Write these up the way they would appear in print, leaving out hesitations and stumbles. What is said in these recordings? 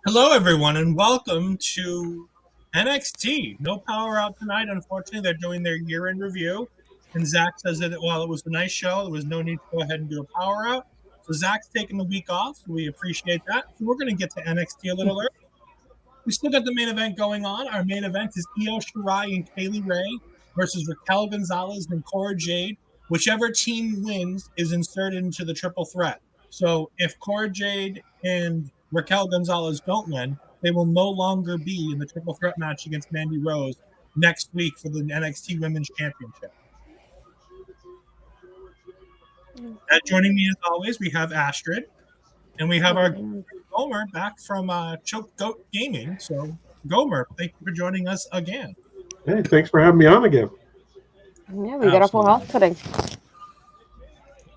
Hello, everyone, and welcome to NXT. No power out tonight. Unfortunately, they're doing their year-end review, and Zach says that while it was a nice show, there was no need to go ahead and do a power out. So Zach's taking the week off. So we appreciate that. So we're going to get to NXT a little early. We still got the main event going on. Our main event is Io Shirai and Kaylee Ray versus Raquel Gonzalez and Cora Jade. Whichever team wins is inserted into the triple threat. So if Cora Jade and Raquel Gonzalez don't win, they will no longer be in the triple threat match against Mandy Rose next week for the NXT Women's Championship. Joining me as always, we have Astrid, and we have our Gomer back from Choke Goat Gaming. So, Gomer, thank you for joining us again. Hey, thanks for having me on again. Yeah, we got a full house today.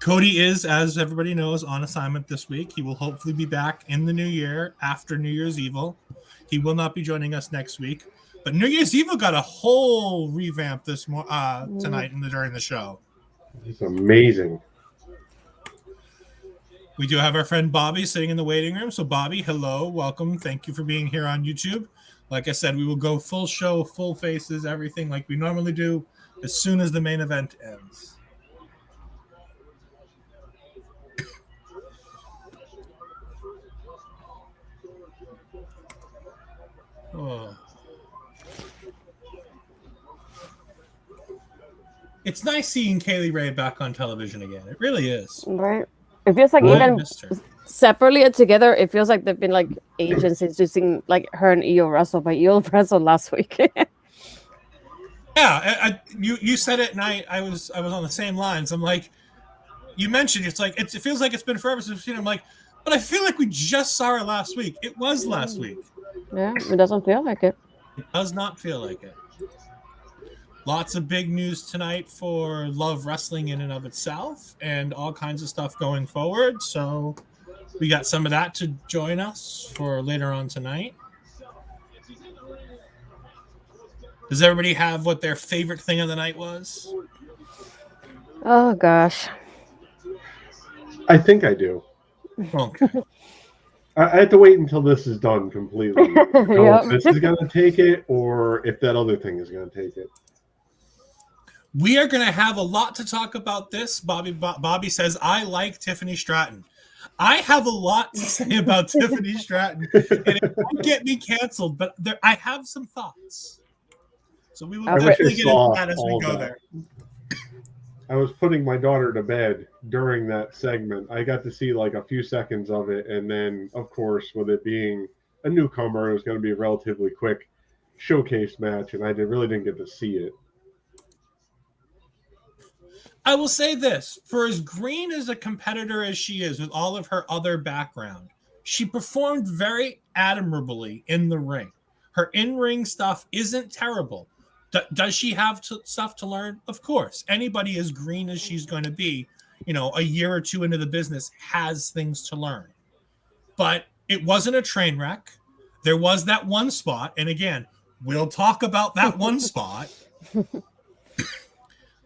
Cody is, as everybody knows, on assignment this week. He will hopefully be back in the new year after New Year's Evil. He will not be joining us next week. But New Year's Evil got a whole revamp tonight during the show. It's amazing. We do have our friend Bobby sitting in the waiting room. So, Bobby, hello, welcome. Thank you for being here on YouTube. Like I said, we will go full show, full faces, everything like we normally do as soon as the main event ends. Oh. It's nice seeing Kaylee Ray back on television again. It really is. Right. It feels like even separately and together, it feels like they've been like agents introducing like her and Io wrestle, but Io wrestled last week. Yeah, you said it, and I was on the same lines. I'm like, you mentioned it's like it feels like it's been forever since we've seen her. I'm like, but I feel like we just saw her last week. It was last week. Yeah, it doesn't feel like it. It does not feel like it. Lots of big news tonight for Love Wrestling in and of itself, and all kinds of stuff going forward. So we got some of that to join us for later on tonight. Does everybody have what their favorite thing of the night was? Oh, gosh. I think I do. Okay. I have to wait until this is done completely. If this is going to take it or if that other thing is going to take it. We are going to have a lot to talk about this. Bobby says, I like Tiffany Stratton. I have a lot to say about Tiffany Stratton, and it won't get me canceled, but I have some thoughts. So we will definitely get into that as we go there. I was putting my daughter to bed during that segment. I got to see like a few seconds of it, and then, of course, with it being a newcomer, it was going to be a relatively quick showcase match, and I really didn't get to see it. I will say this, for as green as a competitor as she is with all of her other background, she performed very admirably in the ring. Her in-ring stuff isn't terrible. Does she have stuff to learn? Of course. Anybody as green as she's going to be, a year or two into the business has things to learn. But it wasn't a train wreck. There was that one spot, and again, we'll talk about that one spot.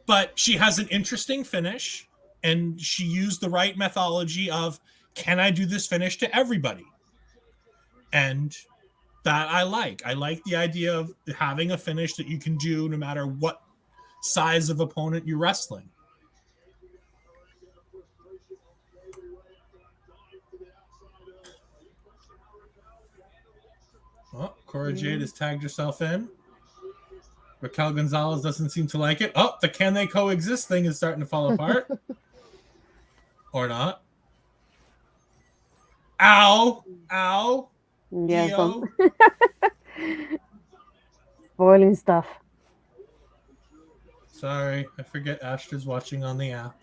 But she has an interesting finish, and she used the right methodology of, can I do this finish to everybody? And that I like. I like the idea of having a finish that you can do no matter what size of opponent you're wrestling. Oh, Cora Jade has tagged herself in. Raquel Gonzalez doesn't seem to like it. Oh, the can they coexist thing is starting to fall apart. Or not. Ow. Ow. Yeah. Spoiling stuff. Sorry, I forget Astrid's watching on the app.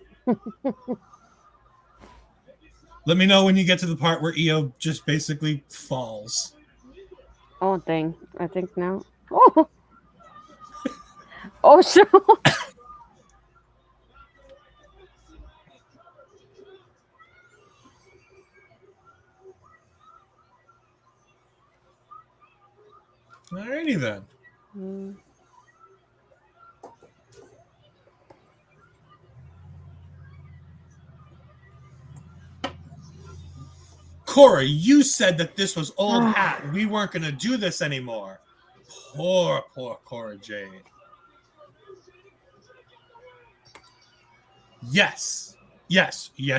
Let me know when you get to the part where Io just basically falls. Oh, dang. I think now. Oh. Oh, sure. Alrighty then. Cora, you said that this was old hat. We weren't going to do this anymore. Poor Cora Jade. Yes,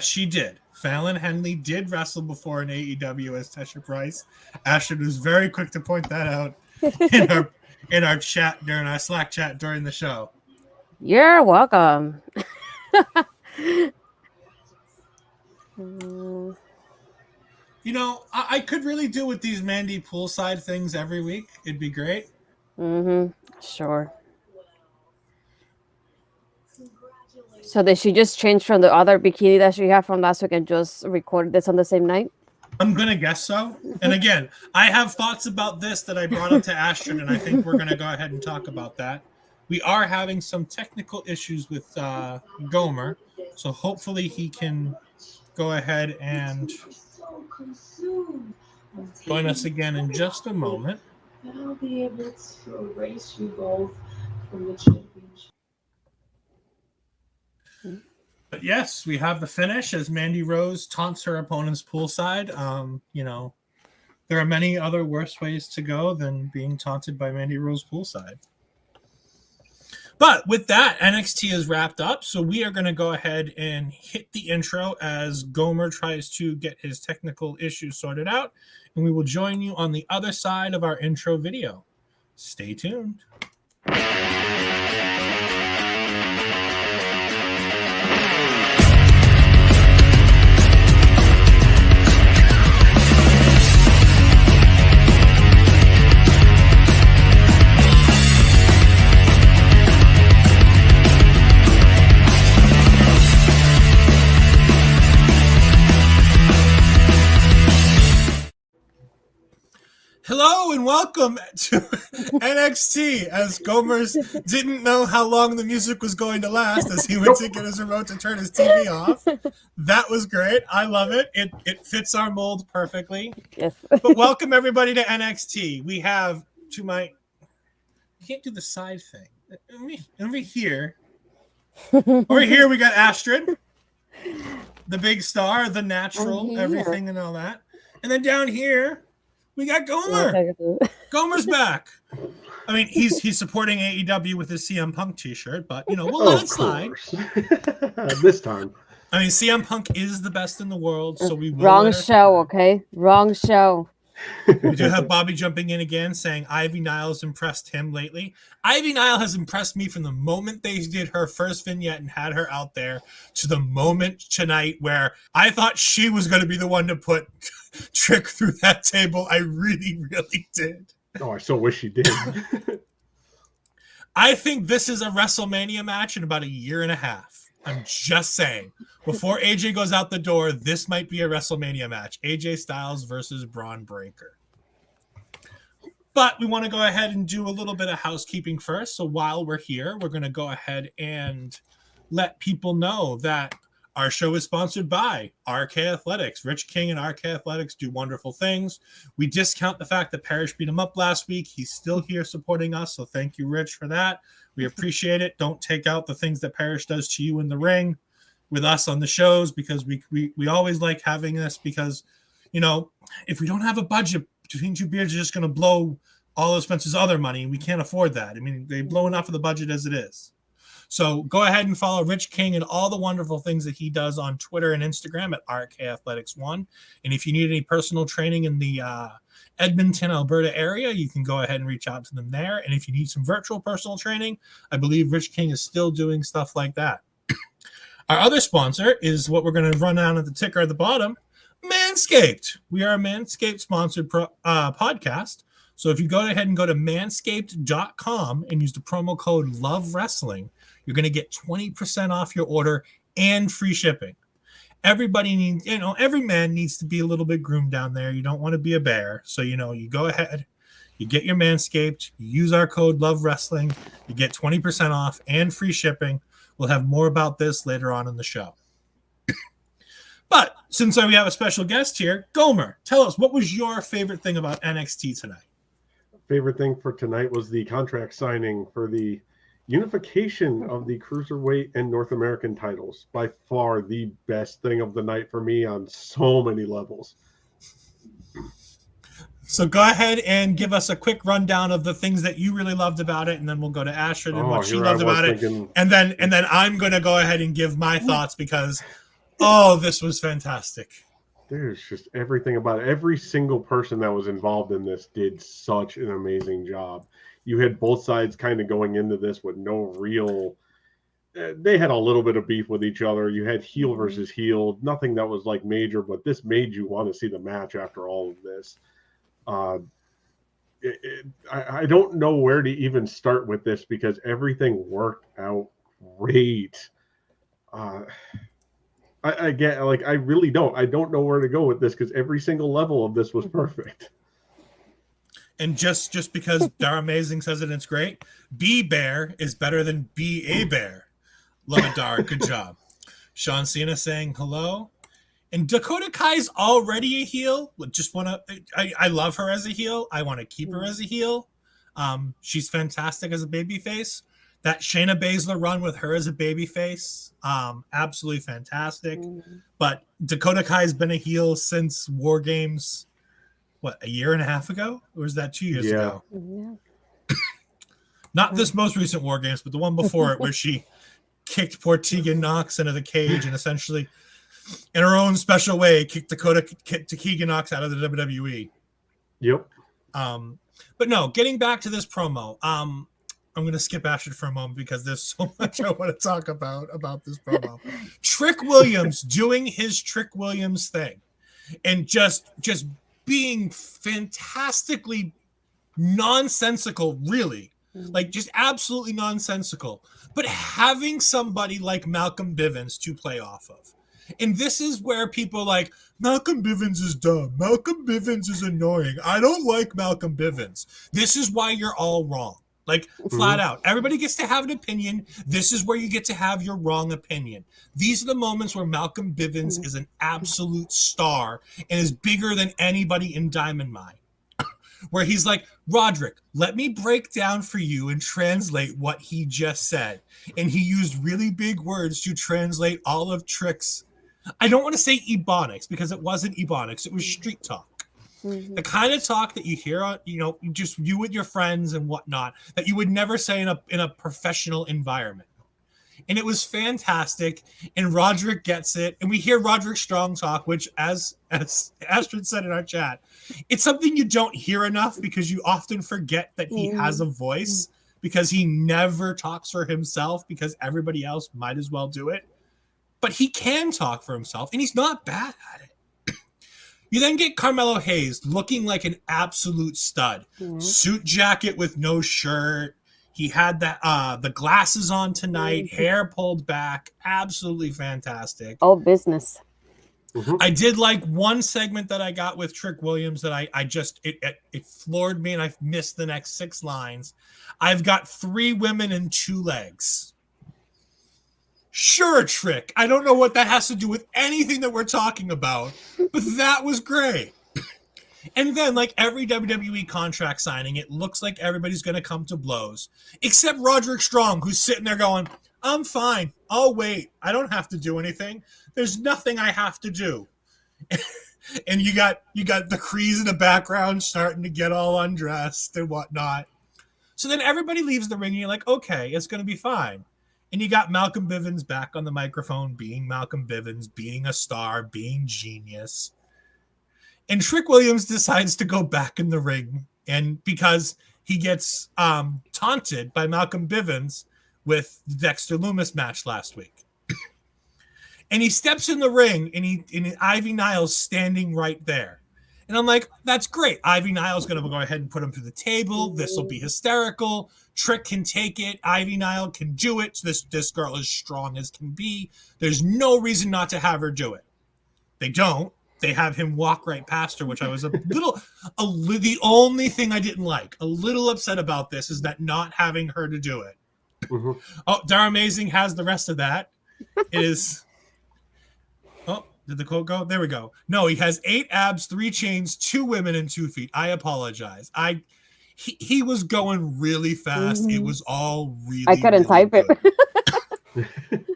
she did. Fallon Henley did wrestle before in AEW as Tesha Price. Ashton was very quick to point that out in our chat during our Slack chat during the show. You're welcome. You know, I could really do with these Mandy poolside things every week. It'd be great. Sure. So did she just change from the other bikini that she had from last week and just recorded this on the same night? I'm going to guess so. And again, I have thoughts about this that I brought up to Astrid, and I think we're going to go ahead and talk about that. We are having some technical issues with Gomer, so hopefully he can go ahead and join us again in just a moment. I'll be able to erase you both from the championship. But yes, we have the finish as Mandy Rose taunts her opponent's poolside. You know, there are many other worse ways to go than being taunted by Mandy Rose poolside. But with that, NXT is wrapped up, so we are going to go ahead and hit the intro as Gomer tries to get his technical issues sorted out, and we will join you on the other side of our intro video. Stay tuned. Hello and welcome to NXT as Gomer's didn't know how long the music was going to last as he went to get his remote to turn his TV off. That was great. I love it. It fits our mold perfectly. Yes. But welcome everybody to NXT. We have to my... I can't do the side thing. Over here. Over here we got Astrid, the big star, the natural, everything and all that. And then down here... we got Gomer. Gomer's back. I mean, he's supporting AEW with his CM Punk t-shirt, but, you know, we'll let it slide. This time. I mean, CM Punk is the best in the world, so we will. Wrong show, okay? Wrong show. We do have Bobby jumping in again saying Ivy Niles impressed him lately. Ivy Nile has impressed me from the moment they did her first vignette and had her out there to the moment tonight where I thought she was going to be the one to put Trick through that table. I really, really did. Oh, I so wish she did. I think this is a WrestleMania match in about a year and a half. I'm just saying. Before AJ goes out the door, this might be a WrestleMania match. AJ Styles versus Braun Breaker. But we want to go ahead and do a little bit of housekeeping first. So while we're here, we're going to go ahead and let people know that our show is sponsored by RK Athletics. Rich King and RK Athletics do wonderful things. We discount the fact that Parrish beat him up last week. He's still here supporting us, so thank you, Rich, for that. We appreciate it. Don't take out the things that Parrish does to you in the ring with us on the shows, because we always like having this, because, you know, if we don't have a budget, between two beers are just going to blow all of Spencer's other money, and we can't afford that. I mean, they blow enough of the budget as it is. So go ahead and follow Rich King and all the wonderful things that he does on Twitter and Instagram at RK Athletics 1. And if you need any personal training in the Edmonton, Alberta area, you can go ahead and reach out to them there. And if you need some virtual personal training, I believe Rich King is still doing stuff like that. Our other sponsor is what we're going to run down at the ticker at the bottom, Manscaped. We are a Manscaped-sponsored podcast. So if you go ahead and go to manscaped.com and use the promo code LOVEWRESTLING, you're going to get 20% off your order and free shipping. Everybody needs, you know, every man needs to be a little bit groomed down there. You don't want to be a bear. So, you know, you go ahead, you get your Manscaped, you use our code LOVEWRESTLING, you get 20% off and free shipping. We'll have more about this later on in the show. But since we have a special guest here, Gomer, tell us, what was your favorite thing about NXT tonight? Favorite thing for tonight was the contract signing for the unification of the Cruiserweight and North American titles. By far the best thing of the night for me on so many levels. So go ahead and give us a quick rundown of the things that you really loved about it, and then we'll go to Astrid and what she loved about it, and then I'm going to go ahead and give my thoughts because, this was fantastic. There's just everything about it. Every single person that was involved in this did such an amazing job. You had both sides kind of going into this with no real. They had a little bit of beef with each other. You had heel versus heel, nothing that was like major, but this made you want to see the match after all of this. I don't know where to even start with this because everything worked out great. I get like I really don't. I don't know where to go with this because every single level of this was perfect. And just because Dar Amazing says it, it's great. Be Bear is better than Be a Bear. Love it, Dar. Good job. Sean Cena saying hello. And Dakota Kai's already a heel. I love her as a heel. I want to keep her as a heel. She's fantastic as a babyface. That Shayna Baszler run with her as a babyface, absolutely fantastic. But Dakota Kai's been a heel since War Games, a year and a half ago? Or was that 2 years ago? Yeah. Not this most recent War Games, but the one before it where she kicked poor Tegan Nox into the cage and essentially, in her own special way, kicked Tegan Nox out of the WWE. Yep. But no, getting back to this promo, I'm going to skip Ashford for a moment because there's so much I want to talk about this promo. Trick Williams doing his Trick Williams thing and just being fantastically nonsensical, really. Like, just absolutely nonsensical. But having somebody like Malcolm Bivens to play off of. And this is where people like, Malcolm Bivens is dumb. Malcolm Bivens is annoying. I don't like Malcolm Bivens. This is why you're all wrong. Like, flat out. Everybody gets to have an opinion. This is where you get to have your wrong opinion. These are the moments where Malcolm Bivens is an absolute star and is bigger than anybody in Diamond Mine. Where he's like, Roderick, let me break down for you and translate what he just said. And he used really big words to translate all of Trick's. I don't want to say ebonics because it wasn't ebonics. It was street talk. The kind of talk that you hear on, just you with your friends and whatnot, that you would never say in a professional environment. And it was fantastic. And Roderick gets it. And we hear Roderick Strong talk, which, as Astrid said in our chat, it's something you don't hear enough because you often forget that he has a voice because he never talks for himself because everybody else might as well do it. But he can talk for himself, and he's not bad at it. You then get Carmelo Hayes looking like an absolute stud. Suit jacket with no shirt. He had the glasses on tonight, hair pulled back. Absolutely fantastic. All business. I did like one segment that I got with Trick Williams that I just, it floored me, and I've missed the next 6 lines. I've got 3 women and 2 legs. Sure, Trick. I don't know what that has to do with anything that we're talking about, but that was great. And then, like every WWE contract signing, it looks like everybody's going to come to blows, except Roderick Strong, who's sitting there going, I'm fine. I'll wait. I don't have to do anything. There's nothing I have to do. And you got the Crees in the background starting to get all undressed and whatnot. So then everybody leaves the ring, and you're like, okay, it's going to be fine. And you got Malcolm Bivens back on the microphone, being Malcolm Bivens, being a star, being genius. And Trick Williams decides to go back in the ring, and because he gets taunted by Malcolm Bivens with the Dexter Lumis match last week. And he steps in the ring, and Ivy Niles standing right there. And I'm like, that's great. Ivy Niles going to go ahead and put him through the table. This will be hysterical. Trick can take it. Ivy Niles can do it. This girl is strong as can be. There's no reason not to have her do it. They don't. They have him walk right past her, which I was the only thing I didn't like. A little upset about this is that not having her to do it. Oh, Dar Amazing has the rest of that. It is... Oh, did the quote go? There we go. No, he has 8 abs, 3 chains, 2 women, and 2 feet. I apologize. He was going really fast. It was all really. I couldn't really type it.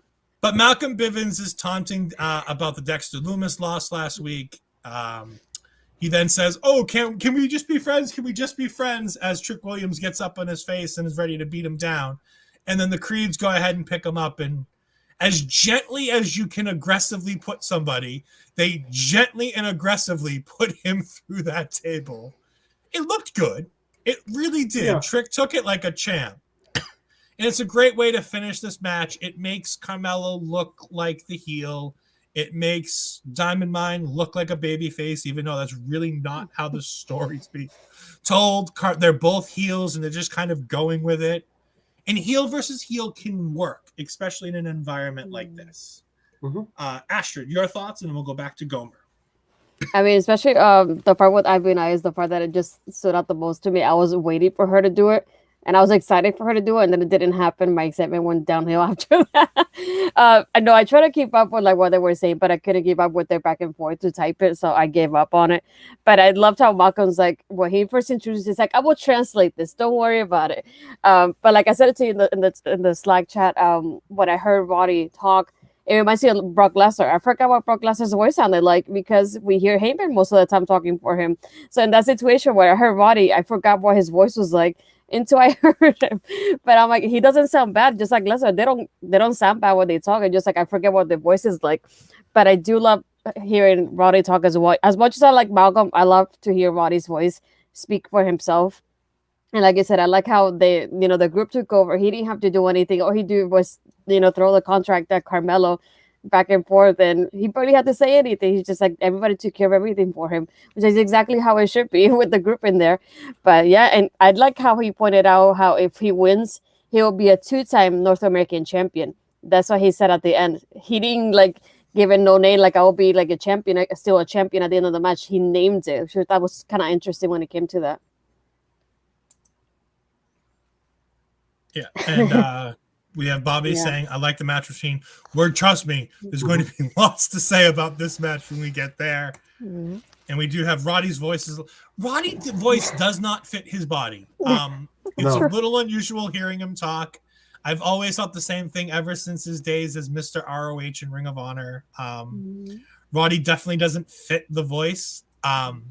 But Malcolm Bivens is taunting about the Dexter Lumis loss last week. He then says, "Oh, can we just be friends? Can we just be friends?" As Trick Williams gets up on his face and is ready to beat him down. And then the Creeds go ahead and pick him up. And as gently as you can aggressively put somebody, they gently and aggressively put him through that table. It looked good. It really did. Yeah. Trick took it like a champ. And it's a great way to finish this match. It makes Carmelo look like the heel. It makes Diamond Mine look like a babyface, even though that's really not how the story's being told. They're both heels, and they're just kind of going with it. And heel versus heel can work, especially in an environment like this. Mm-hmm. Astrid, your thoughts, and then we'll go back to Gomer. I mean, especially the part with Ivy and I is the part that it just stood out the most to me. I was waiting for her to do it, and I was excited for her to do it, and then it didn't happen. My excitement went downhill after that. I know I tried to keep up with like what they were saying, but I couldn't keep up with their back and forth to type it, so I gave up on it. But I loved how Malcolm's like when he first introduced, he's like, "I will translate this. Don't worry about it." But like I said it to you in the Slack chat, when I heard Roddy talk. It reminds me of Brock Lesnar. I forgot what Brock Lesnar's voice sounded like because we hear Heyman most of the time talking for him. So in that situation where I heard Roddy, I forgot what his voice was like until I heard him. But I'm like, he doesn't sound bad, just like Lesnar. They don't sound bad when they talk. And just like I forget what their voice is like. But I do love hearing Roddy talk as well. As much as I like Malcolm, I love to hear Roddy's voice speak for himself. And like I said, I like how the group took over. He didn't have to do anything. All he did was, throw the contract at Carmelo back and forth. And he barely had to say anything. He's just like, everybody took care of everything for him, which is exactly how it should be with the group in there. But yeah, and I like how he pointed out how if he wins, he'll be a 2-time North American champion. That's what he said at the end. He didn't like give it no name, like I will be like a champion, still a champion at the end of the match. He named it. So that was kind of interesting when it came to that. Yeah, and we have Bobby saying, "I like the match machine." Trust me, there's going to be lots to say about this match when we get there. Mm-hmm. And we do have Roddy's voice. Roddy's voice does not fit his body. It's a little unusual hearing him talk. I've always thought the same thing ever since his days as Mr. ROH in Ring of Honor. Roddy definitely doesn't fit the voice. Not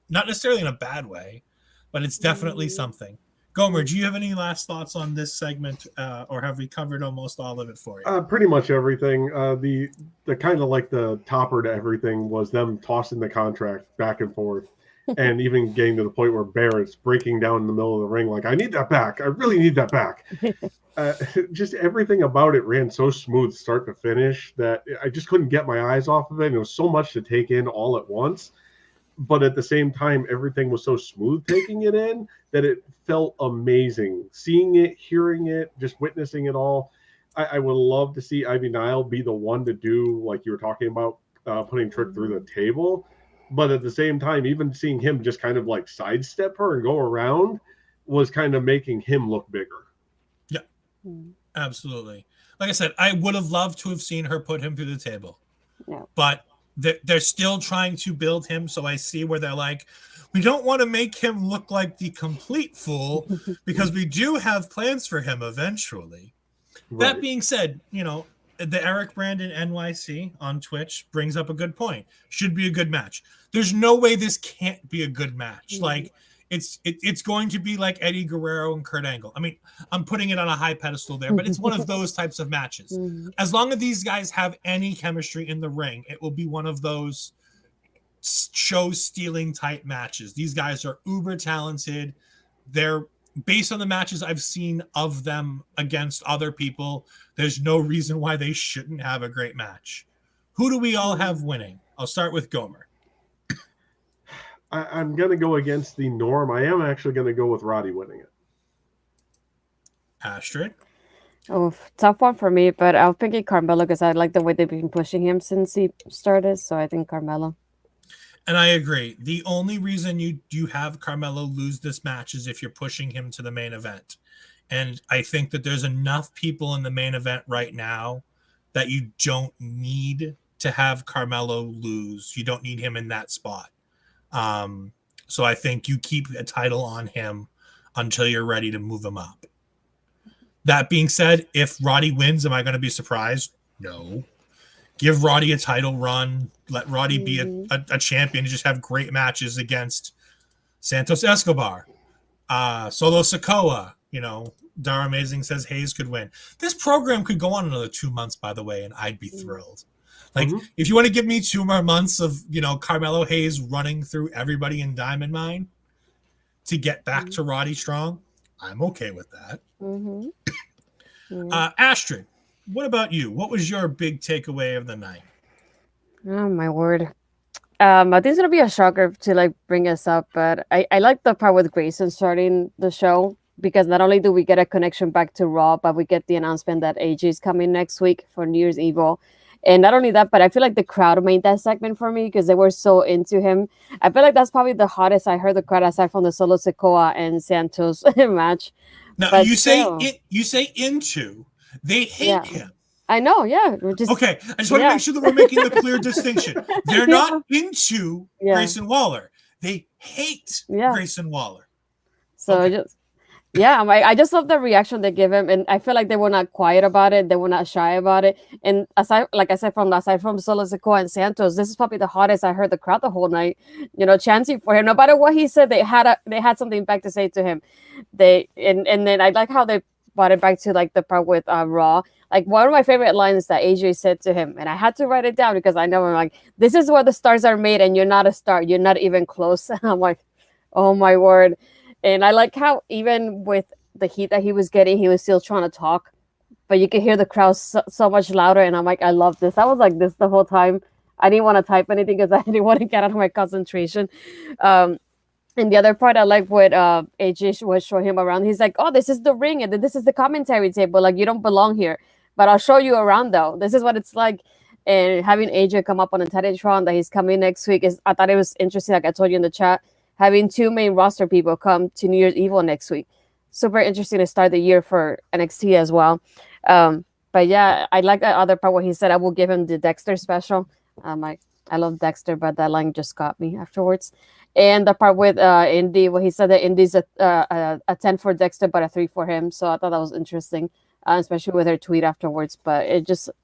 necessarily in a bad way, but it's definitely something. Gomer, do you have any last thoughts on this segment, or have we covered almost all of it for you? Pretty much everything. The kind of like the topper to everything was them tossing the contract back and forth, and even getting to the point where Barrett's breaking down in the middle of the ring like, "I need that back. I really need that back." Just everything about it ran so smooth start to finish that I just couldn't get my eyes off of it. And it was so much to take in all at once. But at the same time, everything was so smooth taking it in that it felt amazing. Seeing it, hearing it, just witnessing it all. I would love to see Ivy Nile be the one to do, like you were talking about, putting Trick through the table. But at the same time, even seeing him just kind of like sidestep her and go around was kind of making him look bigger. Yeah, absolutely. Like I said, I would have loved to have seen her put him through the table. Yeah. But they're still trying to build him, so I see where they're like, we don't want to make him look like the complete fool because we do have plans for him eventually. Right. That being said, the Eric Brandon NYC on Twitch brings up a good point. Should be a good match. There's no way this can't be a good match. Like it's going to be like Eddie Guerrero and Kurt Angle. I mean, I'm putting it on a high pedestal there, but it's one of those types of matches. As long as these guys have any chemistry in the ring, it will be one of those show-stealing type matches. These guys are uber talented. They're based on the matches I've seen of them against other people. There's no reason why they shouldn't have a great match. Who do we all have winning? I'll start with Gomer. I'm going to go against the norm. I am actually going to go with Roddy winning it. Astrid? Oh, tough one for me, but I'm thinking Carmelo because I like the way they've been pushing him since he started, so I think Carmelo. And I agree. The only reason you have Carmelo lose this match is if you're pushing him to the main event. And I think that there's enough people in the main event right now that you don't need to have Carmelo lose. You don't need him in that spot. So I think you keep a title on him until you're ready to move him up. That being said, if Roddy wins, am I going to be surprised? No. give Roddy a title run, let Roddy be Mhm. a champion, and just have great matches against Santos Escobar, Solo Sikoa. Dara Amazing says Hayes could win. This program could go on another 2 months, by the way, and I'd be thrilled. Like, if you want to give me 2 more months of, Carmelo Hayes running through everybody in Diamond Mine to get back to Roddy Strong, I'm okay with that. Mhm. Yeah. Astrid, what about you? What was your big takeaway of the night? Oh my word. I think it's gonna be a shocker to like bring us up, but I like the part with Grayson starting the show because not only do we get a connection back to Raw, but we get the announcement that AJ is coming next week for New Year's Evil. And not only that, but I feel like the crowd made that segment for me because they were so into him. I feel like that's probably the hottest I heard the crowd aside from the Solo Sikoa and Santos match. Now But you say still, you say into. They hate yeah, him. I know. Yeah, we're just Okay, I just want to yeah, make sure that we're making the clear distinction. They're yeah, not into yeah, Grayson Waller. They hate yeah. Grayson Waller. So Okay. just yeah, I just love the reaction they give him, and I feel like they were not quiet about it. They were not shy about it. And aside, like I said, aside from Solo Sikoa and Santos, this is probably the hottest I heard the crowd the whole night. Chanting for him. No matter what he said, they had something back to say to him. And then I like how they brought it back to like the part with Raw. Like one of my favorite lines that AJ said to him, and I had to write it down because I know I'm like, this is where the stars are made, and you're not a star. You're not even close. And I'm like, oh my word. And I like how even with the heat that he was getting, he was still trying to talk, but you could hear the crowd so much louder. And I'm like, I love this. I was like this the whole time. I didn't want to type anything because I didn't want to get out of my concentration. Um, and the other part I like what AJ was showing him around. He's like, oh, this is the ring and this is the commentary table. Like, you don't belong here, but I'll show you around though. This is what it's like. And having AJ come up on the Titantron that he's coming next week I thought it was interesting. Like I told you in the chat, having 2 main roster people come to New Year's Evil next week. Super interesting to start the year for NXT as well. But yeah, I like that other part where he said I will give him the Dexter special. Like I love Dexter, but that line just got me afterwards. And the part with Indy, where he said that Indy's a 10 for Dexter, but a 3 for him. So I thought that was interesting, especially with her tweet afterwards. But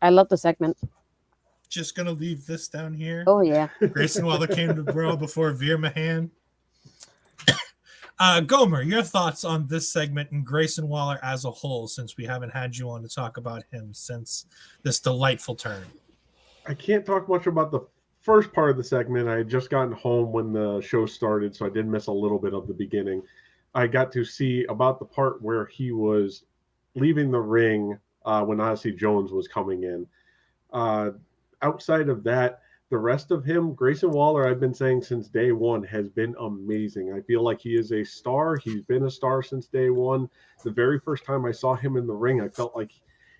I love the segment. Just gonna leave this down here. Oh yeah. Grayson Waller came to Raw before Veer Mahan. Gomer, your thoughts on this segment and Grayson Waller as a whole, since we haven't had you on to talk about him since this delightful turn. I can't talk much about the first part of the segment. I had just gotten home when the show started, so I did miss a little bit of the beginning. I got to see about the part where he was leaving the ring when Odyssey Jones was coming in. Outside of that, the rest of him, Grayson Waller, I've been saying since day one, has been amazing. I feel like he is a star. He's been a star since day one. The very first time I saw him in the ring, I felt like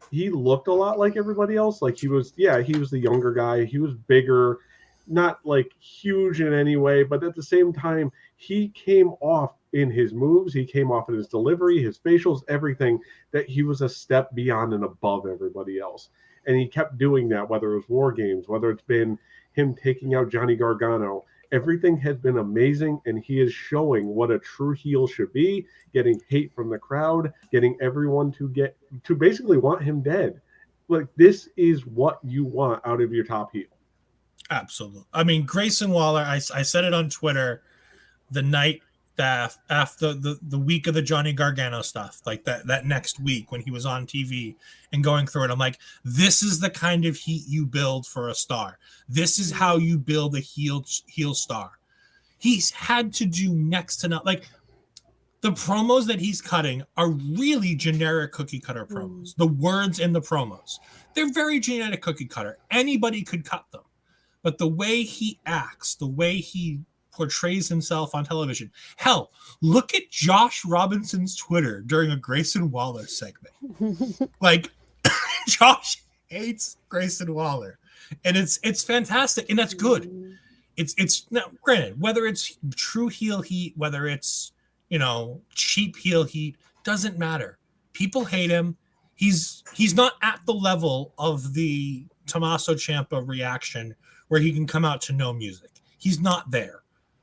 he looked a lot like everybody else. Like he was the younger guy. He was bigger, not like huge in any way, but at the same time, he came off in his moves. He came off in his delivery, his facials, everything, that he was a step beyond and above everybody else. And he kept doing that, whether it was War Games, whether it's been him taking out Johnny Gargano. Everything has been amazing, and he is showing what a true heel should be, getting hate from the crowd, getting everyone to basically want him dead. Like, this is what you want out of your top heel. Absolutely. I mean, Grayson Waller, I said it on Twitter the night that after the week of the Johnny Gargano stuff, like that next week when he was on TV and going through it, I'm like, this is the kind of heat you build for a star. This is how you build a heel star. He's had to do next to not, like, the promos that he's cutting are really generic cookie cutter promos. The words in the promos, they're very generic cookie cutter. Anybody could cut them. But the way he acts, the way he portrays himself on television. Hell, look at Josh Robinson's Twitter during a Grayson Waller segment. Like, Josh hates Grayson Waller. And it's fantastic, and that's good. It's now, granted, whether it's true heel heat, whether it's, cheap heel heat, doesn't matter. People hate him. He's not at the level of the Tommaso Ciampa reaction where he can come out to no music. He's not there.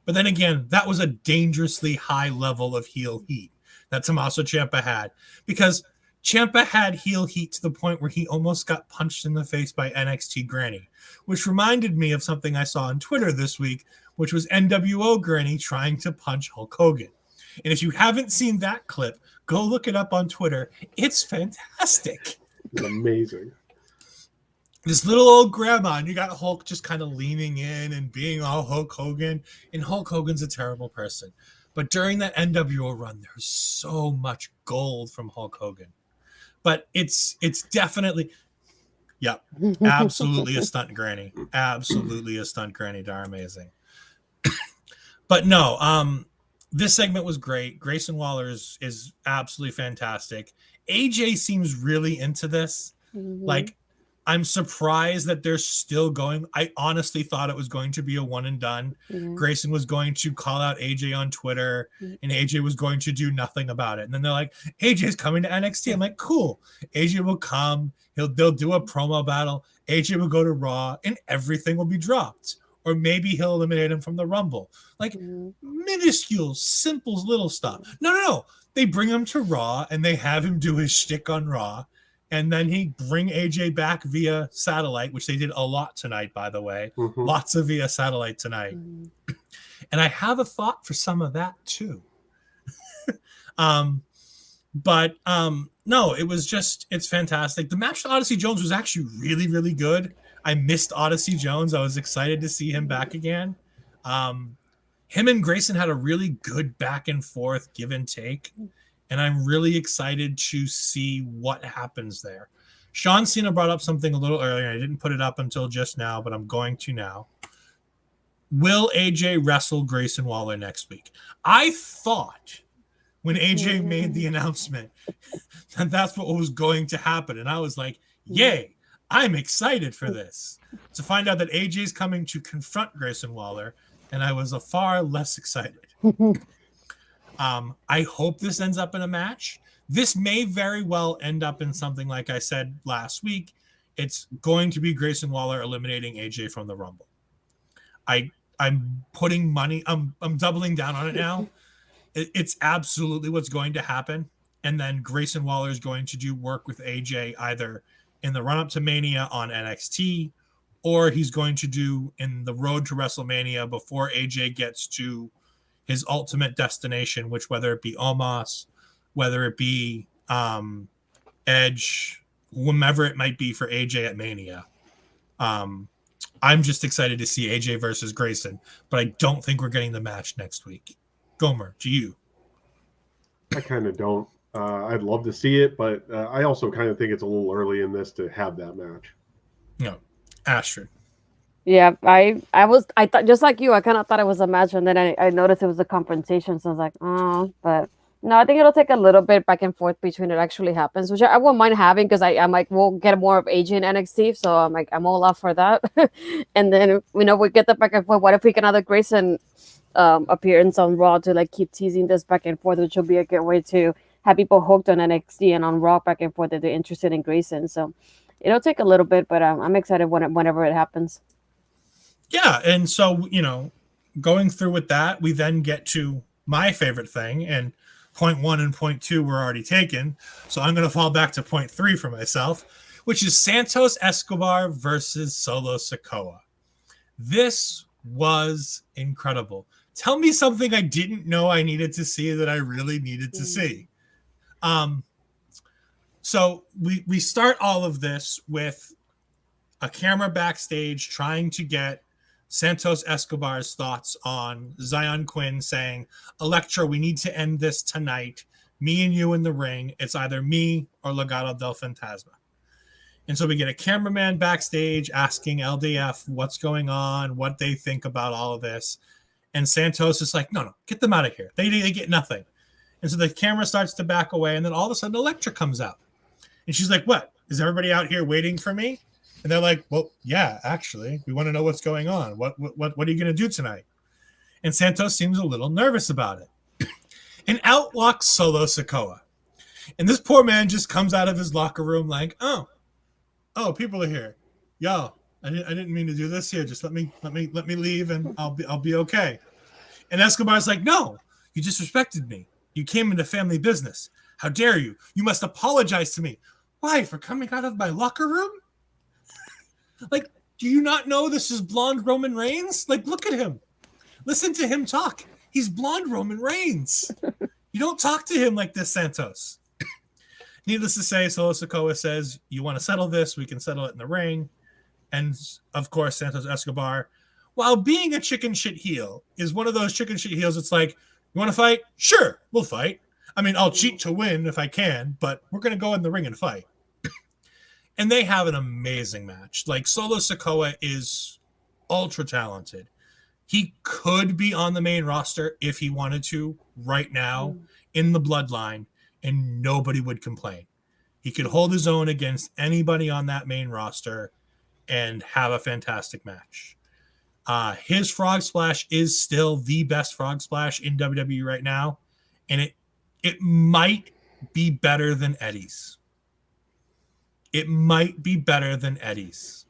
But then again, that was a dangerously high level of heel heat that Tommaso Ciampa had, because Ciampa had heel heat to the point where he almost got punched in the face by NXT Granny, which reminded me of something I saw on Twitter this week, which was NWO Granny trying to punch Hulk Hogan. And if you haven't seen that clip, go look it up on Twitter. It's fantastic. It's amazing. This little old grandma, and you got Hulk just kind of leaning in and being all Hulk Hogan. And Hulk Hogan's a terrible person. But during that NWO run, there's so much gold from Hulk Hogan. But it's definitely, yeah, absolutely a stunt granny. Absolutely a stunt granny. Darn amazing. But no, this segment was great. Grayson Waller is absolutely fantastic. AJ seems really into this. Like, I'm surprised that they're still going. I honestly thought it was going to be a one and done. Grayson was going to call out AJ on Twitter, and AJ was going to do nothing about it. And then they're like, AJ's coming to NXT. I'm like, cool. AJ will come. They'll do a promo battle. AJ will go to Raw, and everything will be dropped. Or maybe he'll eliminate him from the Rumble. Like, minuscule, simple little stuff. No. They bring him to Raw, and they have him do his shtick on Raw. And then he bring AJ back via satellite, which they did a lot tonight, by the way. Lots of via satellite tonight. And I have a thought for some of that too. But no, it's fantastic. The match to Odyssey Jones was actually really, really good. I missed Odyssey Jones. I was excited to see him back again. Him and Grayson had a really good back and forth give and take. And I'm really excited to see what happens there. Sean Cena brought up something a little earlier. I didn't put it up until just now, but I'm going to now. Will AJ wrestle Grayson Waller next week? I thought when AJ made the announcement that that's what was going to happen. And I was like, yay, I'm excited for this. To find out that AJ is coming to confront Grayson Waller, and I was far less excited. I hope this ends up in a match. This may very well end up in something like I said last week. It's going to be Grayson Waller eliminating AJ from the Rumble. I'm putting money. I'm doubling down on it now. It's absolutely what's going to happen. And then Grayson Waller is going to do work with AJ either in the run-up to Mania on NXT, or he's going to do in the road to WrestleMania before AJ gets to his ultimate destination, which whether it be Omos, whether it be Edge, whomever it might be for AJ at Mania. I'm just excited to see AJ versus Grayson, but I don't think we're getting the match next week. Gomer, to you. I kind of don't. I'd love to see it, but I also kind of think it's a little early in this to have that match. No, Astrid. Yeah, I thought just like you, I kind of thought it was a match, and then I noticed it was a confrontation, so I was like, oh, but no, I think it'll take a little bit back and forth between it actually happens, which I won't mind having because I'm like, we'll get more of AJ in NXT, so I'm like, I'm all up for that. And then, we get the back and forth. What if we can have the Grayson appearance on Raw to like keep teasing this back and forth, which will be a good way to have people hooked on NXT and on Raw back and forth that they're interested in Grayson. So it'll take a little bit, but I'm excited whenever it happens. Yeah, and so, going through with that, we then get to my favorite thing, and point 1 and point 2 were already taken, so I'm going to fall back to point 3 for myself, which is Santos Escobar versus Solo Sikoa. This was incredible. Tell me something I didn't know I needed to see that I really needed to see. So we start all of this with a camera backstage trying to get Santos Escobar's thoughts on Zion Quinn saying, Elektra, we need to end this tonight. Me and you in the ring. It's either me or Legado del Fantasma. And so we get a cameraman backstage asking LDF what's going on, what they think about all of this. And Santos is like, no, get them out of here. They get nothing. And so the camera starts to back away. And then all of a sudden Elektra comes out. And she's like, what? Is everybody out here waiting for me? And they're like, well, yeah, actually, we want to know what's going on. What are you going to do tonight? And Santos seems a little nervous about it. And out walks Solo Sikoa. And this poor man just comes out of his locker room like, oh, people are here. Yo, I didn't mean to do this here. Just let me leave and I'll be okay. And Escobar's like, no, you disrespected me. You came into family business. How dare you? You must apologize to me. Why? For coming out of my locker room? Like, do you not know this is blonde Roman Reigns? Like, look at him. Listen to him talk. He's blonde Roman Reigns. You don't talk to him like this, Santos. Needless to say, Solo Sikoa says, you want to settle this? We can settle it in the ring. And, of course, Santos Escobar, while being a chicken shit heel, is one of those chicken shit heels. It's like, you want to fight? Sure, we'll fight. I mean, I'll cheat to win if I can, but we're going to go in the ring and fight. And they have an amazing match. Like, Solo Sikoa is ultra talented. He could be on the main roster if he wanted to right now in the bloodline, and nobody would complain. He could hold his own against anybody on that main roster and have a fantastic match. His frog splash is still the best frog splash in WWE right now, and it might be better than Eddie's. It might be better than Eddie's.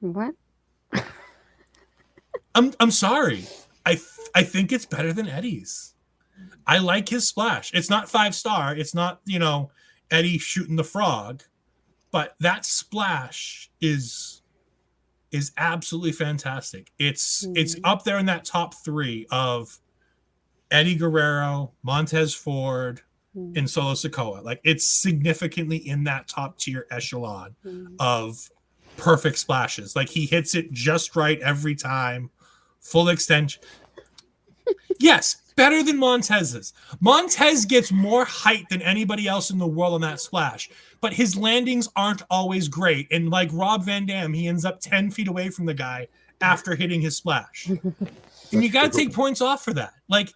What? I'm sorry. I think it's better than Eddie's. I like his splash. It's not 5-star. It's not, Eddie shooting the frog, but that splash is absolutely fantastic. It's up there in that top 3 of Eddie Guerrero, Montez Ford, and Solo Sikoa. Like, it's significantly in that top tier echelon of perfect splashes. Like, he hits it just right every time. Full extension. Yes, better than Montez's. Montez gets more height than anybody else in the world on that splash, but his landings aren't always great. And like Rob Van Dam, he ends up 10 feet away from the guy after hitting his splash. And you got to take points off for that. Like,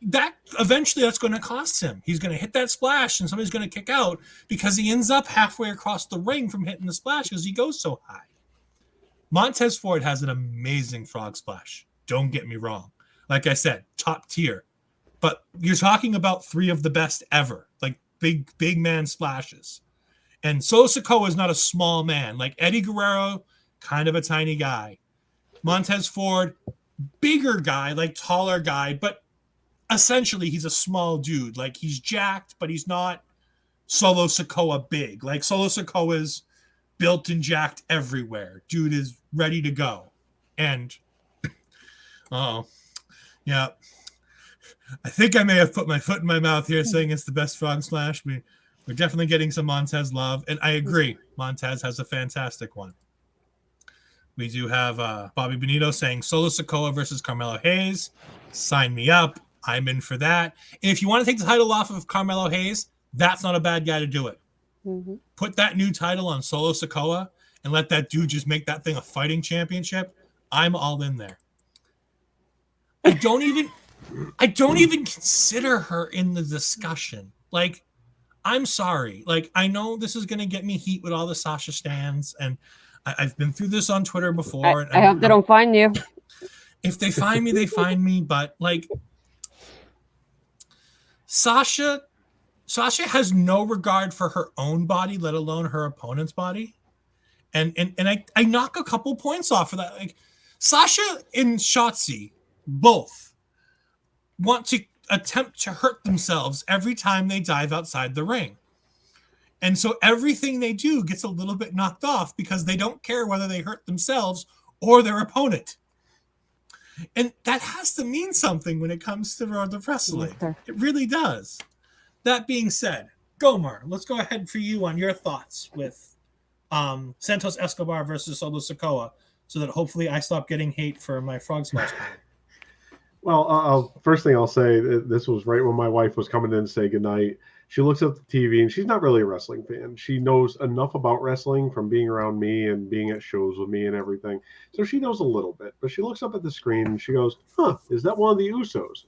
that eventually that's going to cost him. He's going to hit that splash and somebody's going to kick out because he ends up halfway across the ring from hitting the splash because he goes so high. Montez Ford has an amazing frog splash. Don't get me wrong. Like I said, top tier. But you're talking about 3 of the best ever. Like big man splashes. And Solo Sikoa is not a small man. Like Eddie Guerrero, kind of a tiny guy. Montez Ford, bigger guy, like taller guy, but essentially he's a small dude. Like, he's jacked, but he's not Solo Sikoa big. Like, Solo Sikoa is built and jacked everywhere. Dude is ready to go. And yeah, I think I may have put my foot in my mouth here saying it's the best frog splash. We're definitely getting some Montez love, and I agree. Montez has a fantastic one. We do have Bobby Benito saying Solo Sikoa versus Carmelo Hayes. Sign me up. I'm in for that. And if you want to take the title off of Carmelo Hayes, that's not a bad guy to do it. Put that new title on Solo Sikoa and let that dude just make that thing a fighting championship. I'm all in there. I don't even consider her in the discussion. Like, I'm sorry. Like, I know this is going to get me heat with all the Sasha stans, and I've been through this on Twitter before. I hope they don't find you. If they find me, they find me. But, like, Sasha has no regard for her own body, let alone her opponent's body. And I knock a couple points off for that. Like, Sasha and Shotzi both want to attempt to hurt themselves every time they dive outside the ring. And so everything they do gets a little bit knocked off because they don't care whether they hurt themselves or their opponent. And that has to mean something when it comes to the wrestling. Yes, it really does. That being said, Gomar, let's go ahead for you on your thoughts with Santos Escobar versus Solo Sikoa, so that hopefully I stop getting hate for my frog splash. Well, first thing I'll say, this was right when my wife was coming in to say goodnight. She looks at the TV, and she's not really a wrestling fan. She knows enough about wrestling from being around me and being at shows with me and everything. So she knows a little bit. But she looks up at the screen, and she goes, is that one of the Usos?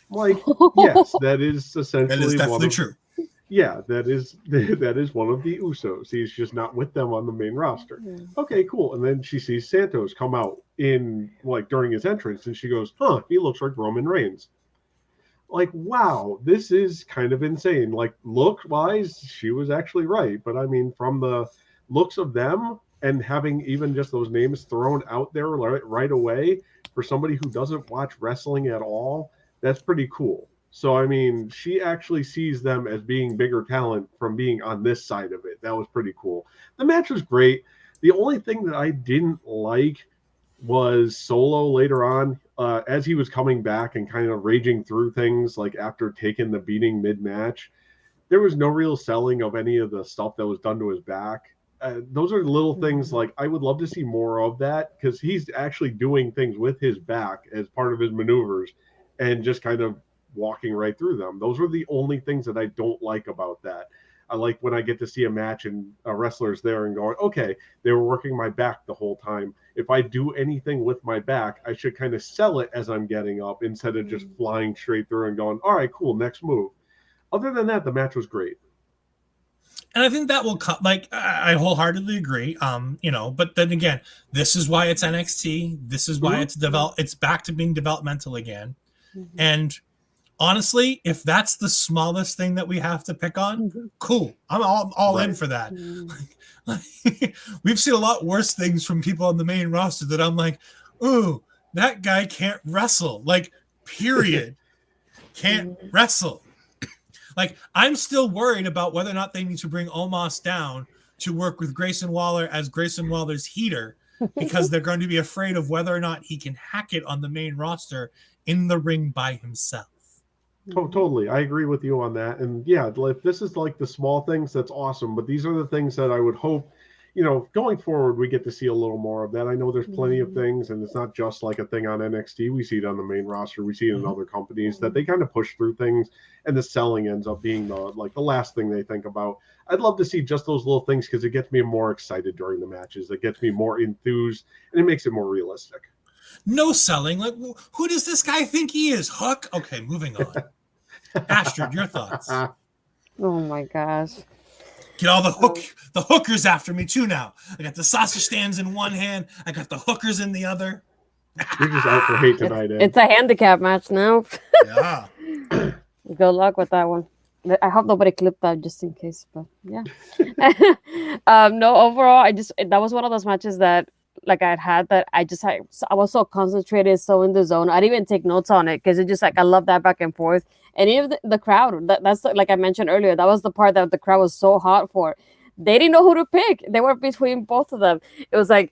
I'm like, yes, that is essentially that is definitely true. Yeah, that is one of the Usos. He's just not with them on the main roster. Okay, cool. And then she sees Santos come out during his entrance, and she goes, he looks like Roman Reigns. Like, wow, this is kind of insane. Like, look-wise, she was actually right. But, I mean, from the looks of them and having even just those names thrown out there right away for somebody who doesn't watch wrestling at all, that's pretty cool. So, I mean, she actually sees them as being bigger talent from being on this side of it. That was pretty cool. The match was great. The only thing that I didn't like was Solo later on, as he was coming back and kind of raging through things, like after taking the beating mid match. There was no real selling of any of the stuff that was done to his back. Those are little things like I would love to see more of that because he's actually doing things with his back as part of his maneuvers and just kind of walking right through them. Those are the only things that I don't like about that. I like when I get to see a match and a wrestler's there and going, okay, they were working my back the whole time. If I do anything with my back, I should kind of sell it as I'm getting up instead of just flying straight through and going, all right, cool, next move. Other than that, the match was great. And I think that will come. Like I wholeheartedly agree. But then again, this is why it's NXT. This is why it's back to being developmental again. And honestly, if that's the smallest thing that we have to pick on, cool. I'm all in for that. We've seen a lot worse things from people on the main roster that I'm like, ooh, that guy can't wrestle. Like, period. Can't wrestle. Like, I'm still worried about whether or not they need to bring Omos down to work with Grayson Waller as Grayson Waller's heater because they're going to be afraid of whether or not he can hack it on the main roster in the ring by himself. Oh, totally. I agree with you on that. And yeah, if this is like the small things, that's awesome. But these are the things that I would hope, going forward, we get to see a little more of that. I know there's plenty of things, and it's not just like a thing on NXT. We see it on the main roster. We see it in other companies that they kind of push through things, and the selling ends up being the last thing they think about. I'd love to see just those little things because it gets me more excited during the matches. It gets me more enthused, and it makes it more realistic. No selling. Like, who does this guy think he is? Hook? Okay, moving on. Astrid, your thoughts? Oh my gosh. Get all the hookers after me too now. I got the sausage stands in one hand. I got the hookers in the other. You're just out for hate tonight, Ed. It's a handicap match now. Yeah. Good luck with that one. I hope nobody clipped that just in case, but yeah. No, overall, that was one of those matches that like I had that I was so concentrated, so in the zone. I didn't even take notes on it because it just like I love that back and forth. And even the crowd, that's like I mentioned earlier, that was the part that the crowd was so hot for. They didn't know who to pick. They were between both of them. It was like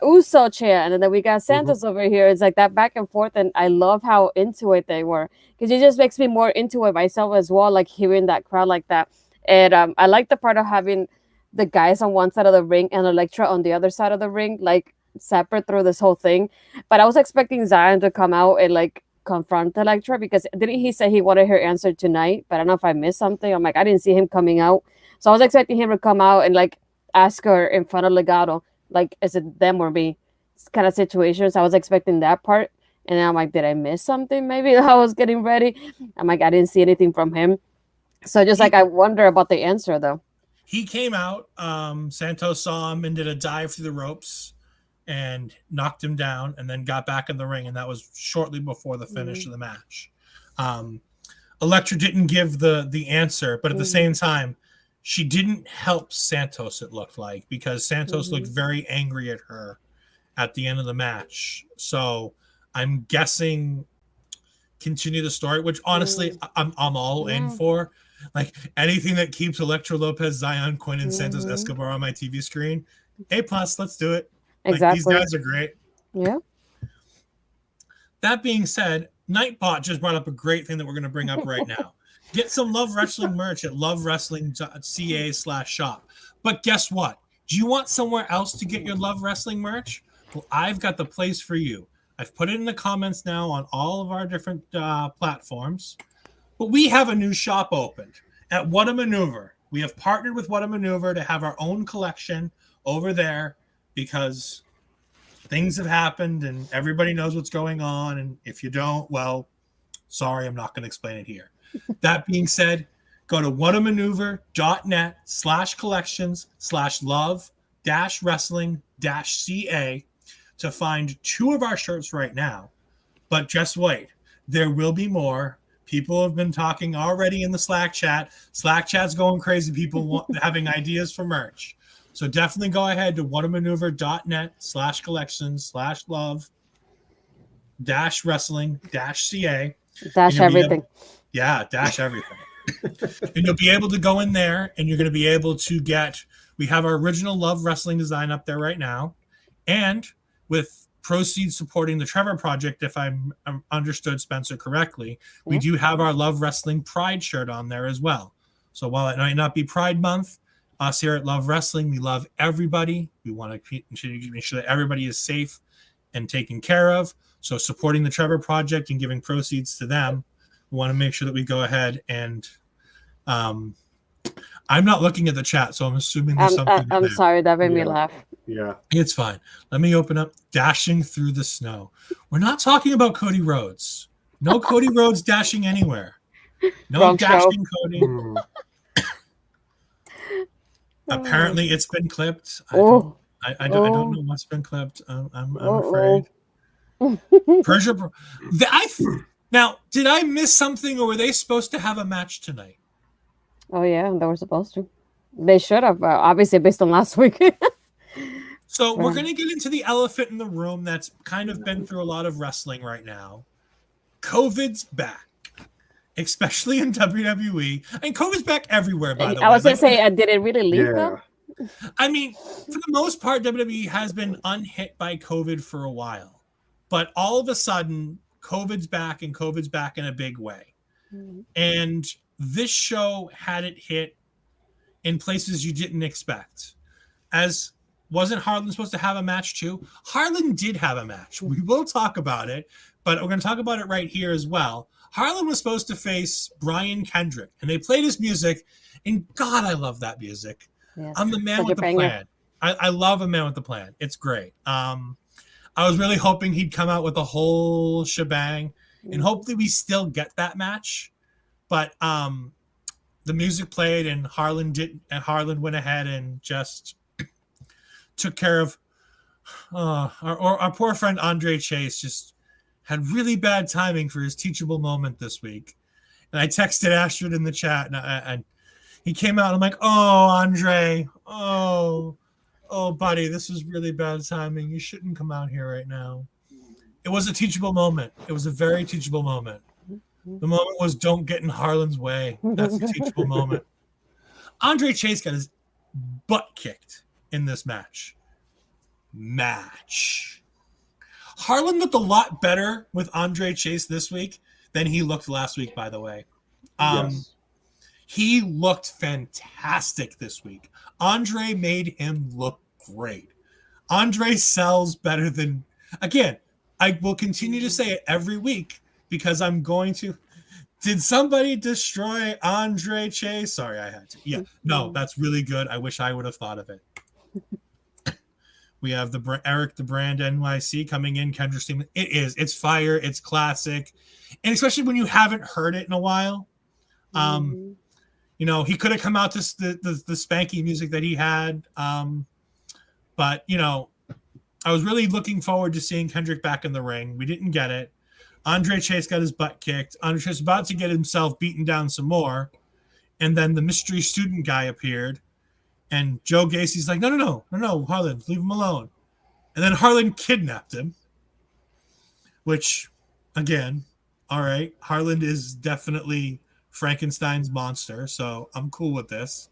Uso chair, and then we got Santos over here. It's like that back and forth, and I love how into it they were because it just makes me more into it myself as well. Like hearing that crowd like that, and I like the part of having the guys on one side of the ring and Elektra on the other side of the ring, like separate through this whole thing. But I was expecting Zion to come out and like confront Elektra because didn't he say he wanted her answer tonight? But I don't know if I missed something. I'm like, I didn't see him coming out. So I was expecting him to come out and like ask her in front of Legado, like, is it them or me kind of situation. So I was expecting that part. And then I'm like, did I miss something? Maybe I was getting ready. I'm like, I didn't see anything from him. So just like, I wonder about the answer though. He came out. Santos saw him and did a dive through the ropes and knocked him down and then got back in the ring. And that was shortly before the finish of the match. Elektra didn't give the answer, but at the same time, she didn't help Santos, it looked like, because Santos looked very angry at her at the end of the match. So I'm guessing continue the story, which honestly I'm all in for. Like anything that keeps Elektra Lopez, Zion, Quinn, and Santos Escobar on my TV screen. A+, let's do it. Exactly. Like, these guys are great. Yeah. That being said, Nightbot just brought up a great thing that we're going to bring up right now. Get some Love Wrestling merch at lovewrestling.ca/shop. But guess what? Do you want somewhere else to get your Love Wrestling merch? Well, I've got the place for you. I've put it in the comments now on all of our different platforms. But we have a new shop opened at What a Maneuver. We have partnered with What a Maneuver to have our own collection over there because things have happened and everybody knows what's going on. And if you don't, well, sorry, I'm not going to explain it here. That being said, go to whatamaneuver.net/collections/love-wrestling-ca to find 2 of our shirts right now. But just wait, there will be more. People have been talking already in the Slack chat. Slack chat's going crazy. People having ideas for merch. So definitely go ahead to whatamaneuver.net/collections/love-wrestling-ca And Dash you'll be everything. dash everything. And you'll be able to go in there and you're going to be able to get, we have our original Love Wrestling design up there right now. And with proceeds supporting the Trevor Project, if I'm understood Spencer correctly, we Yeah. do have our Love Wrestling Pride shirt on there as well. So while it might not be Pride Month, us here at Love Wrestling, we love everybody. We want to make sure that everybody is safe and taken care of. So supporting the Trevor Project and giving proceeds to them, we want to make sure that we go ahead and I'm not looking at the chat, so I'm assuming there's something in I'm there. sorry, that made me Yeah. laugh. Yeah. It's fine. Let me open up Dashing Through the Snow. We're not talking about Cody Rhodes. No Cody Rhodes dashing anywhere. No Wrong show. dashing Cody. Mm. Apparently, it's been clipped. I Oh. don't know what's been clipped. I'm Oh. afraid. Persia. Now, did I miss something, or were they supposed to have a match tonight? Oh yeah, they were supposed to. They should have, obviously, based on last week. So we're Right. going to get into the elephant in the room that's kind of been through a lot of wrestling right now. COVID's back, especially in WWE. And COVID's back everywhere, by the way. I was gonna say, did it really leave Yeah. though? I mean, for the most part, WWE has been unhit by COVID for a while. But all of a sudden, COVID's back, and COVID's back in a big way. Mhm. And this show had it hit in places you didn't expect. As wasn't Harlan supposed to have a match too? Harlan did have a match. We will talk about it, but we're going to talk about it right here as well. Harlan was supposed to face Brian Kendrick, and they played his music, and God, I love that music. Yes. I'm the man Such with a the banger. plan. I love a man with the plan. It's great. I was really hoping he'd come out with a whole shebang, and hopefully we still get that match. But the music played, and Harlan went ahead and just took care of our poor friend Andre Chase. Just had really bad timing for his teachable moment this week. And I texted Astrid in the chat, and he came out, and I'm like, oh, Andre, oh, buddy, this is really bad timing. You shouldn't come out here right now. It was a teachable moment. It was a very teachable moment. The moment was, don't get in Harlan's way. That's the teachable moment. Andre Chase got his butt kicked in this match. Harlan looked a lot better with Andre Chase this week than he looked last week, by the way. Yes. He looked fantastic this week. Andre made him look great. Andre sells better than, again, I will continue to say it every week because I'm going to. Did somebody destroy Andre Chase? Sorry, I had to. Yeah, no, that's really good. I wish I would have thought of it. We have Eric the Brand NYC coming in. Kendra Steeman. It's fire. It's classic, and especially when you haven't heard it in a while. You know, he could have come out to the spanky music that he had, but you know, I was really looking forward to seeing Kendrick back in the ring. We didn't get it. Andre Chase got his butt kicked. Andre Chase was about to get himself beaten down some more, and then the mystery student guy appeared. And Joe Gacy's like, no, Harlan, leave him alone. And then Harlan kidnapped him, which, again, all right, Harlan is definitely Frankenstein's monster, so I'm cool with this.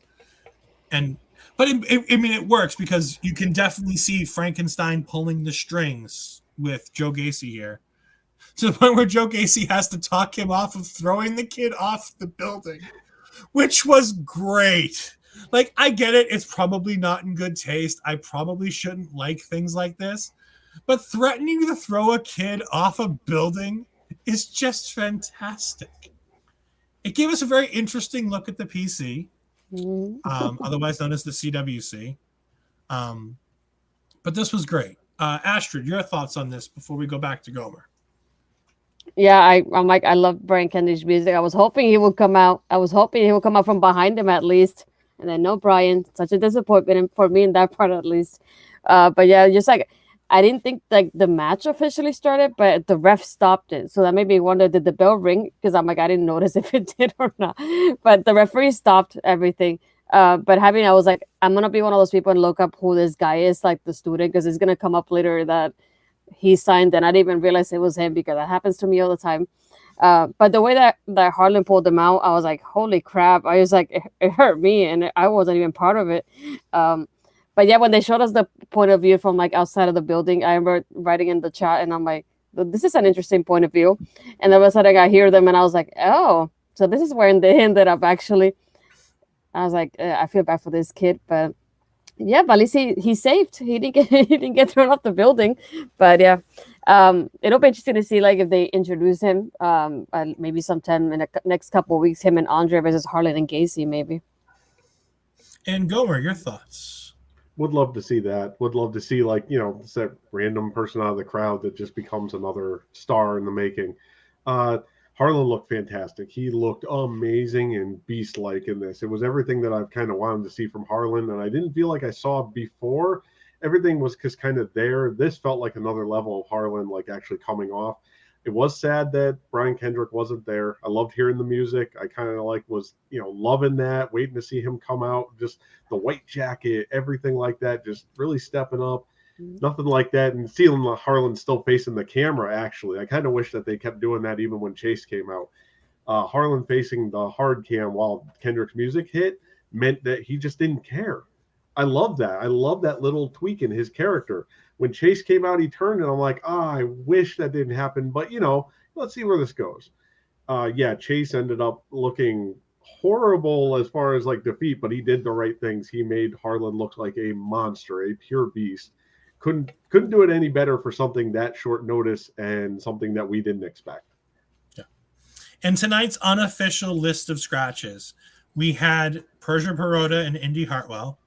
But it works because you can definitely see Frankenstein pulling the strings with Joe Gacy here, to the point where Joe Gacy has to talk him off of throwing the kid off the building, which was great. Like, I get it. It's probably not in good taste. I probably shouldn't like things like this. But threatening to throw a kid off a building is just fantastic. It gave us a very interesting look at the PC, otherwise known as the CWC. But this was great. Astrid, your thoughts on this before we go back to Gomer? Yeah, I'm like, I love Brian Kennedy's music. I was hoping he would come out. I was hoping he would come out from behind him at least. And then no Brian. Such a disappointment for me in that part at least. But yeah, just like, I didn't think like the match officially started, but the ref stopped it. So that made me wonder, did the bell ring? Because I'm like, I didn't notice if it did or not. But the referee stopped everything. But I was like, I'm going to be one of those people and look up who this guy is, like the student, because it's going to come up later that he signed and I didn't even realize it was him, because that happens to me all the time. But the way that Harlan pulled them out, I was like, holy crap! I was like, it hurt me, and I wasn't even part of it. But yeah, when they showed us the point of view from like outside of the building, I remember writing in the chat, and I'm like, this is an interesting point of view. And then all of a sudden, I hear them, and I was like, oh, so this is where they ended up actually. I was like, I feel bad for this kid, but yeah, but at least he's saved. He didn't get he didn't get thrown off the building. But yeah, it'll be interesting to see like if they introduce him, maybe sometime in the next couple of weeks, him and Andre versus Harlan and Gacy, maybe. And Gomer, your thoughts? Would love to see that. Would love to see like that random person out of the crowd that just becomes another star in the making. Harlan looked fantastic. He looked amazing and beast-like in this. It was everything that I've kind of wanted to see from Harlan, and I didn't feel like I saw before. Everything was just kind of there. This felt like another level of Harlan, like actually coming off. It was sad that Brian Kendrick wasn't there. I loved hearing the music. I kind of was loving that, waiting to see him come out. Just the white jacket, everything like that, just really stepping up. Nothing like that. And seeing Harlan still facing the camera, actually. I kind of wish that they kept doing that even when Chase came out. Harlan facing the hard cam while Kendrick's music hit meant that he just didn't care. I love that. I love that little tweak in his character. When Chase came out, he turned, and I'm like, I wish that didn't happen. But, let's see where this goes. Yeah, Chase ended up looking horrible as far as like defeat, but he did the right things. He made Harlan look like a monster, a pure beast. Couldn't do it any better for something that short notice and something that we didn't expect. Yeah. And tonight's unofficial list of scratches, we had Persia Perota and Indy Hartwell.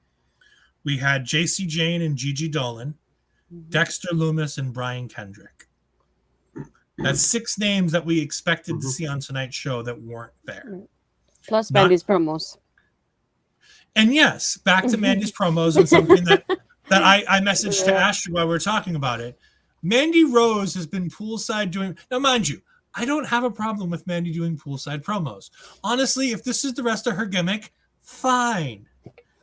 We had JC Jane and Gigi Dolan, Dexter Loomis and Brian Kendrick. That's 6 names that we expected to see on tonight's show that weren't there. Plus Mandy's promos. And yes, back to Mandy's promos and something that I messaged to Ashley while we were talking about it. Mandy Rose has been poolside doing... Now, mind you, I don't have a problem with Mandy doing poolside promos. Honestly, if this is the rest of her gimmick, fine.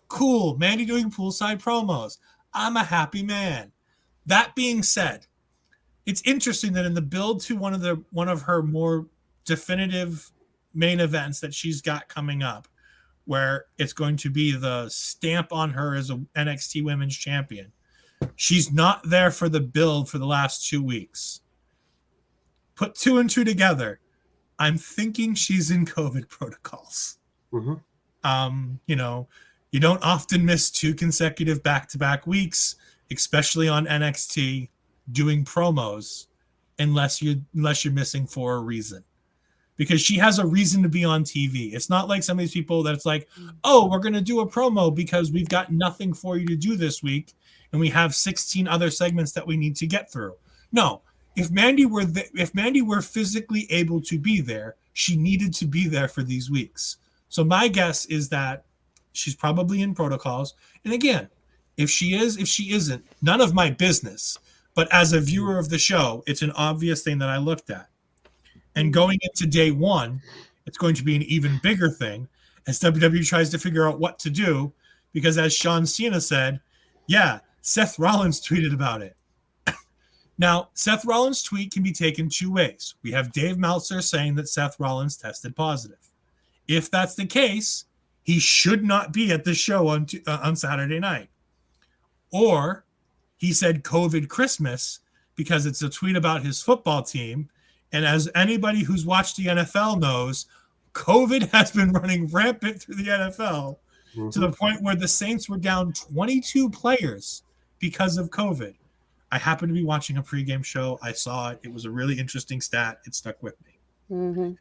Cool, Mandy doing poolside promos. I'm a happy man. That being said, it's interesting that in the build to one of her more definitive main events that she's got coming up, where it's going to be the stamp on her as a NXT Women's Champion, she's not there for the build for the last 2 weeks. Put 2 and 2 together. I'm thinking she's in COVID protocols. You don't often miss 2 consecutive back-to-back weeks, especially on NXT, doing promos, unless you're missing for a reason. Because she has a reason to be on TV. It's not like some of these people that's like, oh, we're going to do a promo because we've got nothing for you to do this week, and we have 16 other segments that we need to get through. No, if Mandy were physically able to be there, she needed to be there for these weeks. So my guess is that she's probably in protocols. And again, if she is, if she isn't, none of my business. But as a viewer of the show, it's an obvious thing that I looked at. And going into day 1, it's going to be an even bigger thing as WWE tries to figure out what to do. Because as Sean Cena said, yeah, Seth Rollins tweeted about it. Now, Seth Rollins' tweet can be taken 2 ways. We have Dave Meltzer saying that Seth Rollins tested positive. If that's the case, he should not be at the show on Saturday night. Or he said COVID Christmas because it's a tweet about his football team. And as anybody who's watched the NFL knows, COVID has been running rampant through the NFL to the point where the Saints were down 22 players because of COVID. I happened to be watching a pregame show. I saw it. It was a really interesting stat. It stuck with me.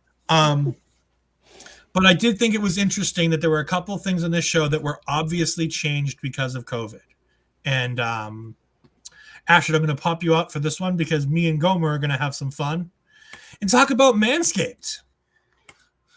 But I did think it was interesting that there were a couple of things in this show that were obviously changed because of COVID. And Ashford, I'm going to pop you out for this one because me and Gomer are going to have some fun and talk about Manscaped.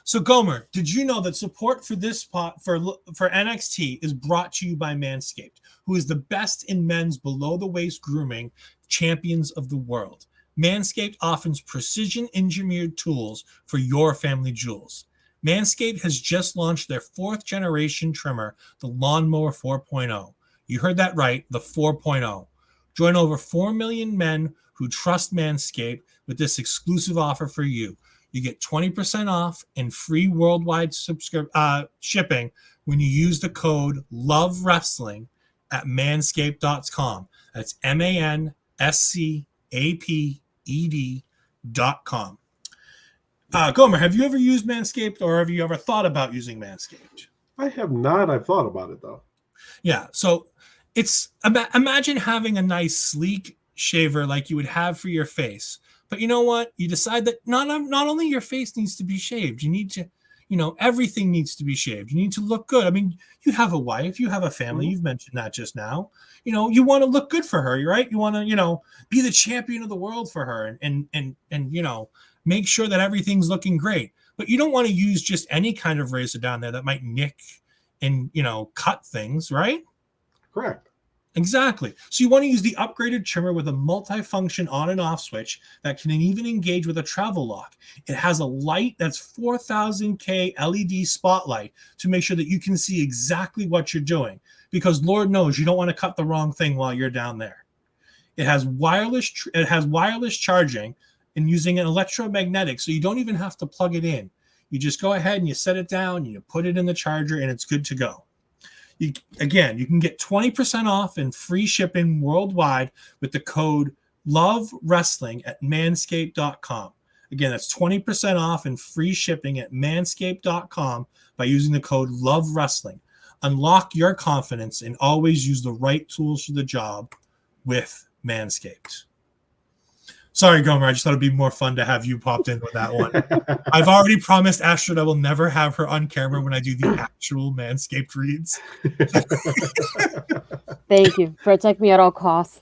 So Gomer, did you know that support for this for NXT is brought to you by Manscaped, who is the best in men's below-the-waist grooming champions of the world? Manscaped offers precision-engineered tools for your family jewels. Manscaped has just launched their 4th-generation trimmer, the Lawnmower 4.0. You heard that right, the 4.0. Join over 4 million men who trust Manscaped with this exclusive offer for you. You get 20% off and free worldwide shipping when you use the code Love Wrestling at manscaped.com. That's manscaped.com. Gomer, have you ever used Manscaped, or have you ever thought about using Manscaped? I have not. I've thought about it though. Yeah. So it's imagine having a nice sleek shaver like you would have for your face. But you know what? You decide that not only your face needs to be shaved, you need to, everything needs to be shaved. You need to look good. I mean, you have a wife, you have a family. You've mentioned that just now. You want to look good for her, right? You want to, be the champion of the world for her and make sure that everything's looking great. But you don't want to use just any kind of razor down there that might nick and, cut things, right? Correct. Exactly. So you want to use the upgraded trimmer with a multi-function on and off switch that can even engage with a travel lock. It has a light that's 4000K LED spotlight to make sure that you can see exactly what you're doing, because Lord knows you don't want to cut the wrong thing while you're down there. It has wireless charging and using an electromagnetic, so you don't even have to plug it in. You just go ahead and you set it down, you put it in the charger, and it's good to go. You can get 20% off and free shipping worldwide with the code Love Wrestling at manscaped.com. Again, that's 20% off and free shipping at manscaped.com by using the code Love Wrestling. Unlock your confidence and always use the right tools for the job with Manscaped. Sorry, Gomer. I just thought it'd be more fun to have you popped in with that one. I've already promised Astrid I will never have her on camera when I do the actual Manscaped reads. Thank you. Protect me at all costs.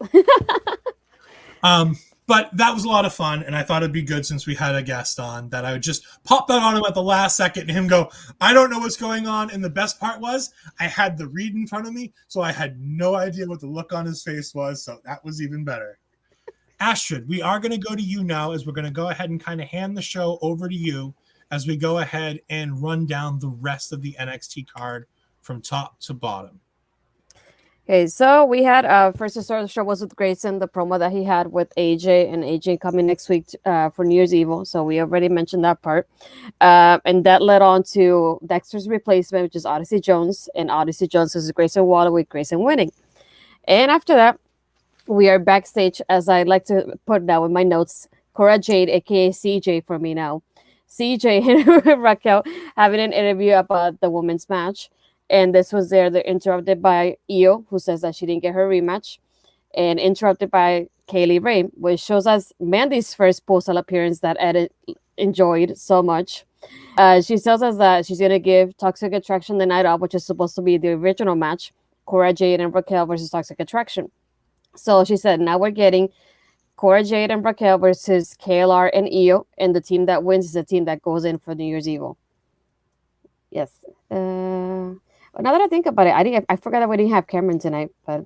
But that was a lot of fun, and I thought it'd be good, since we had a guest on, that I would just pop that on him at the last second and him go, I don't know what's going on. And the best part was I had the read in front of me, so I had no idea what the look on his face was. So that was even better. Astrid, we are going to go to you now, as we're going to go ahead and kind of hand the show over to you as we go ahead and run down the rest of the NXT card from top to bottom. Okay, so we had first to start the show was with Grayson, the promo that he had with AJ, and AJ coming next week for New Year's Evil. So we already mentioned that part. And that led on to Dexter's replacement, which is Odyssey Jones. And Odyssey Jones is Grayson Waller with Grayson winning. And after that, we are backstage, as I like to put down with my notes, Cora Jade, aka CJ for me now. CJ and Raquel having an interview about the women's match. And this was there. They're interrupted by Io, who says that she didn't get her rematch. And interrupted by Kaylee Ray, which shows us Mandy's first postal appearance that Ed enjoyed so much. She tells us that she's going to give Toxic Attraction the night off, which is supposed to be the original match. Cora Jade and Raquel versus Toxic Attraction. So she said, now we're getting Cora Jade and Raquel versus KLR and Io, and the team that wins is the team that goes in for New Year's Evil. Yes. Now that I think about it, I forgot that we didn't have Cameron tonight, but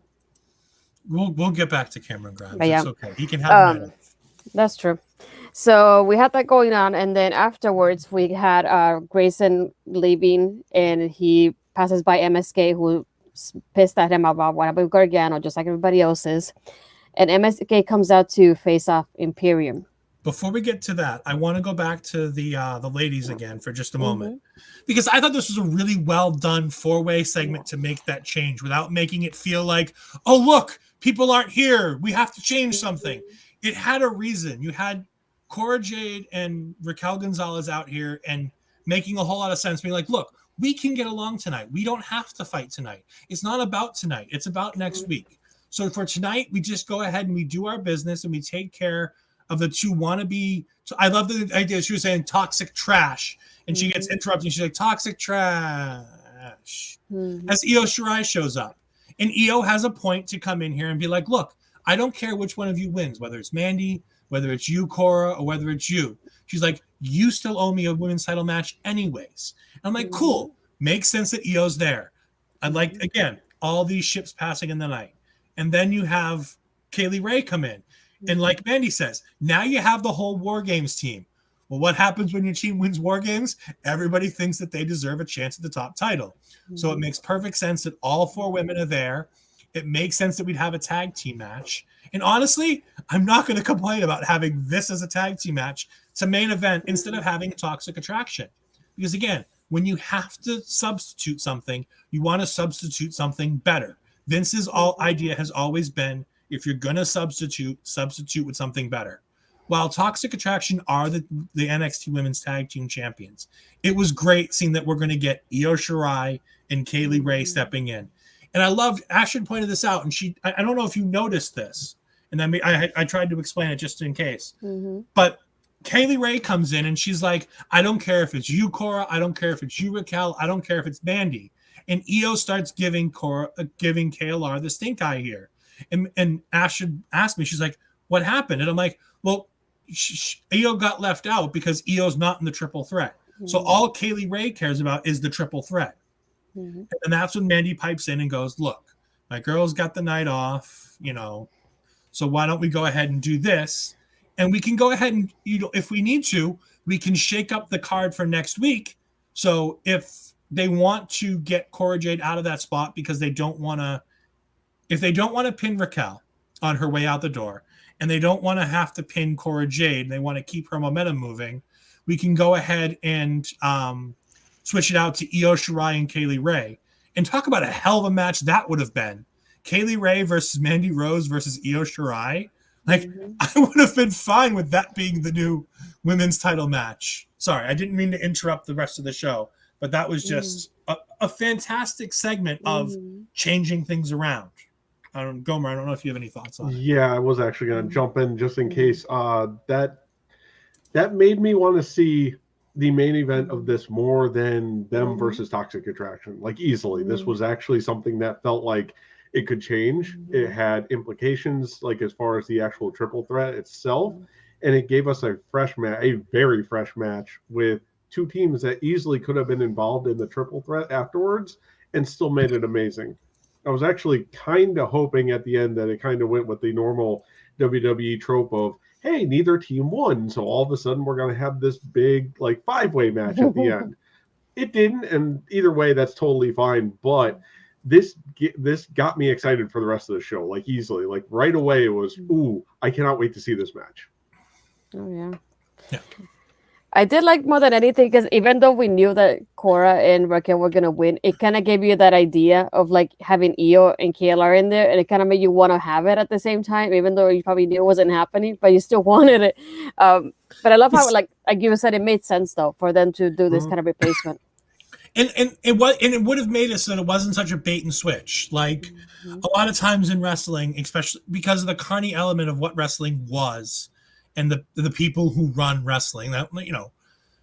we'll get back to Cameron Grimes. Yeah. It's okay. He can have it. That's true. So we had that going on, and then afterwards we had Grayson leaving, and he passes by MSK, who pissed at him about what happened with Gargano, just like everybody else is. And MSK comes out to face off Imperium. Before we get to that, I want to go back to the ladies again for just a moment, because I thought this was a really well done 4-way segment to make that change without making it feel like, oh, look, people aren't here, we have to change something. It had a reason. You had Cora Jade and Raquel Gonzalez out here and making a whole lot of sense, being like, look, we can get along tonight. We don't have to fight tonight. It's not about tonight. It's about next week. So for tonight, we just go ahead and we do our business and we take care of the two wannabe. So I love the idea. She was saying toxic trash, and she gets interrupted. And she's like, toxic trash. As Io Shirai shows up. And Io has a point to come in here and be like, look, I don't care which one of you wins, whether it's Mandy, whether it's you, Cora, or whether it's you. She's like, you still owe me a women's title match anyways. And I'm like, cool. Makes sense that Io's there. I'd like, again, all these ships passing in the night. And then you have Kaylee Ray come in. And like Mandy says, now you have the whole War Games team. Well, what happens when your team wins War Games? Everybody thinks that they deserve a chance at the top title. So it makes perfect sense that all 4 women are there. It makes sense that we'd have a tag team match. And honestly, I'm not going to complain about having this as a tag team match to main event instead of having Toxic Attraction. Because again, when you have to substitute something, you want to substitute something better. Vince's idea has always been, if you're going to substitute with something better. While Toxic Attraction are the NXT Women's Tag Team Champions, it was great seeing that we're going to get Io Shirai and Kaylee Ray stepping in. And I loved, Ashton pointed this out, and I don't know if you noticed this, and I tried to explain it just in case. But Kaylee Ray comes in and she's like, I don't care if it's you, Cora. I don't care if it's you, Raquel. I don't care if it's Mandy. And Io starts giving KLR the stink eye here. And Ashton asked me, she's like, what happened? And I'm like, well, Io got left out because Io's not in the triple threat. So all Kaylee Ray cares about is the triple threat. And that's when Mandy pipes in and goes, look, my girl's got the night off, so why don't we go ahead and do this? And we can go ahead and, if we need to, we can shake up the card for next week. So if they want to get Cora Jade out of that spot because they don't want to pin Raquel on her way out the door, and they don't want to have to pin Cora Jade, they want to keep her momentum moving, we can go ahead and switch it out to Io Shirai and Kaylee Ray. And talk about a hell of a match that would have been. Kaylee Ray versus Mandy Rose versus Io Shirai. Like, I would have been fine with that being the new women's title match. Sorry, I didn't mean to interrupt the rest of the show, but that was just a fantastic segment of changing things around. Gomer, I don't know if you have any thoughts on it. Yeah, I was actually going to jump in just in case. That made me want to see the main event of this more than them versus Toxic Attraction. Like, easily. This was actually something that felt like it could change. It had implications, like as far as the actual triple threat itself, and it gave us a very fresh match with two teams that easily could have been involved in the triple threat afterwards and still made it amazing. I was actually kind of hoping at the end that it kind of went with the normal WWE trope of, hey, neither team won, so all of a sudden we're going to have this big like 5-way match at the end. It didn't, and either way, that's totally fine, but this got me excited for the rest of the show, like easily. Like right away, it was, ooh, I cannot wait to see this match. Oh, yeah. I did like more than anything because even though we knew that Cora and Raquel were going to win, it kind of gave you that idea of like having Io and KLR in there, and it kind of made you want to have it at the same time, even though you probably knew it wasn't happening, but you still wanted it. But I love how, like you said, it made sense though for them to do this kind of replacement. And it would have made it so that it wasn't such a bait and switch. Like a lot of times in wrestling, especially because of the carny element of what wrestling was, and the people who run wrestling, that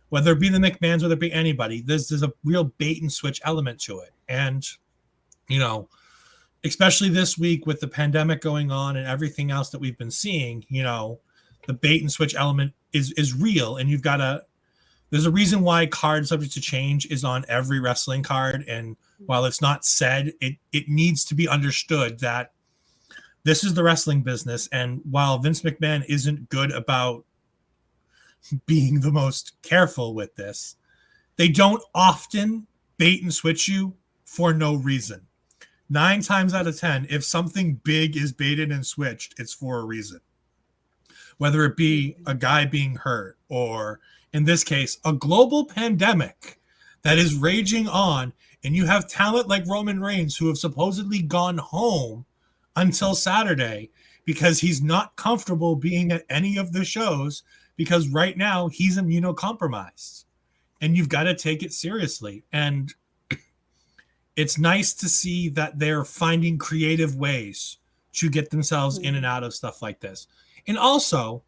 whether it be the McMahons, whether it be anybody, there's a real bait and switch element to it. And especially this week with the pandemic going on and everything else that we've been seeing, the bait and switch element is real, and you've got to. There's a reason why card subject to change is on every wrestling card. And while it's not said, it needs to be understood that this is the wrestling business. And while Vince McMahon isn't good about being the most careful with this, they don't often bait and switch you for no reason. 9 times out of 10, if something big is baited and switched, it's for a reason. Whether it be a guy being hurt or, in this case, a global pandemic that is raging on, and you have talent like Roman Reigns who have supposedly gone home until Saturday because he's not comfortable being at any of the shows because right now he's immunocompromised. And you've got to take it seriously. And it's nice to see that they're finding creative ways to get themselves in and out of stuff like this. And also,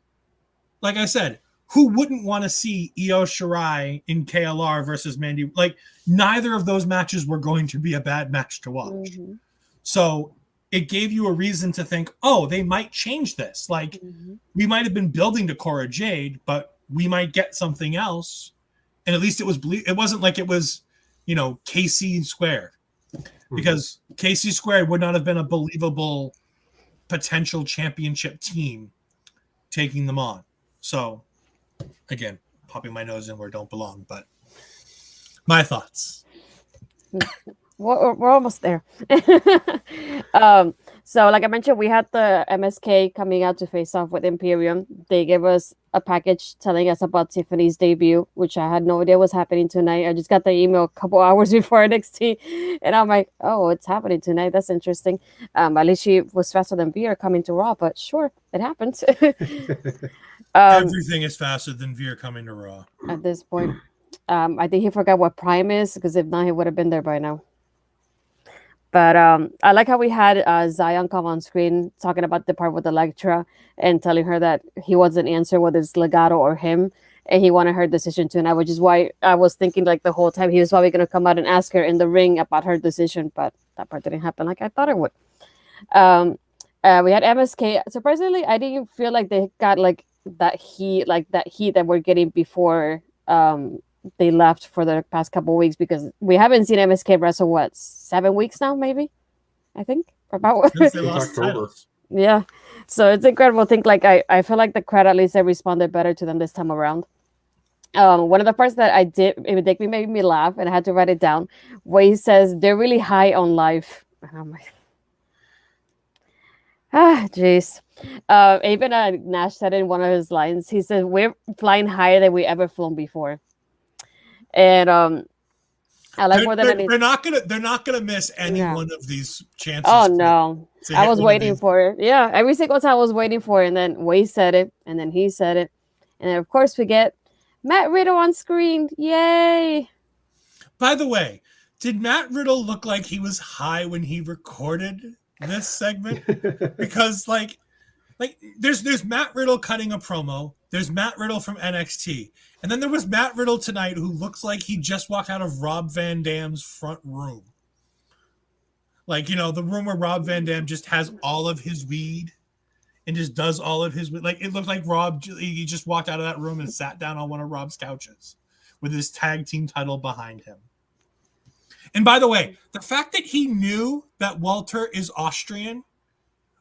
like I said, who wouldn't want to see Io Shirai in KLR versus Mandy? Like, neither of those matches were going to be a bad match to watch. So it gave you a reason to think, oh, they might change this. Like, we might have been building to Cora Jade, but we might get something else. And at least it wasn't like it was, KC squared. Because KC squared would not have been a believable potential championship team taking them on. So, again, popping my nose in where it don't belong, but my thoughts. We're almost there. So, like I mentioned, we had the MSK coming out to face off with Imperium. They gave us a package telling us about Tiffany's debut, which I had no idea was happening tonight. I just got the email a couple hours before NXT, and I'm like, "Oh, it's happening tonight. That's interesting." At least she was faster than Veer coming to Raw, but sure, it happened. Everything is faster than Veer coming to Raw. At this point, I think he forgot what Prime is, because if not, he would have been there by now. But I like how we had Zion come on screen talking about the part with Electra and telling her that he wasn't answer whether it's Legato or him, and he wanted her decision tonight, which is why I was thinking like the whole time he was probably going to come out and ask her in the ring about her decision, but that part didn't happen like I thought it would. We had MSK. Surprisingly, I didn't feel like they got like that heat that we're getting before they left for the past couple of weeks, because we haven't seen MSK wrestle what 7 weeks now, maybe, I think about. Since they lost titles. Yeah, so it's incredible. Think like I feel like the crowd at least they responded better to them this time around. One of the parts that I did it made me laugh, and I had to write it down, where he says they're really high on life, and I'm like, jeez. Even Nash said in one of his lines, he said, "We're flying higher than we ever flown before." And I like more than anything. They're not gonna miss any one of these chances. Oh no. I was waiting for it. Yeah, every single time I was waiting for it, and then Wade said it, and then he said it. And then of course we get Matt Riddle on screen. Yay. By the way, did Matt Riddle look like he was high when he recorded this segment? Because like there's Matt Riddle cutting a promo, there's Matt Riddle from NXT, and then there was Matt Riddle tonight who looks like he just walked out of Rob Van Dam's front room. Like, you know, the room where Rob Van Dam just has all of his weed and just does all of his, like, it looked like he just walked out of that room and sat down on one of Rob's couches with his tag team title behind him. And by the way, the fact that he knew that Walter is Austrian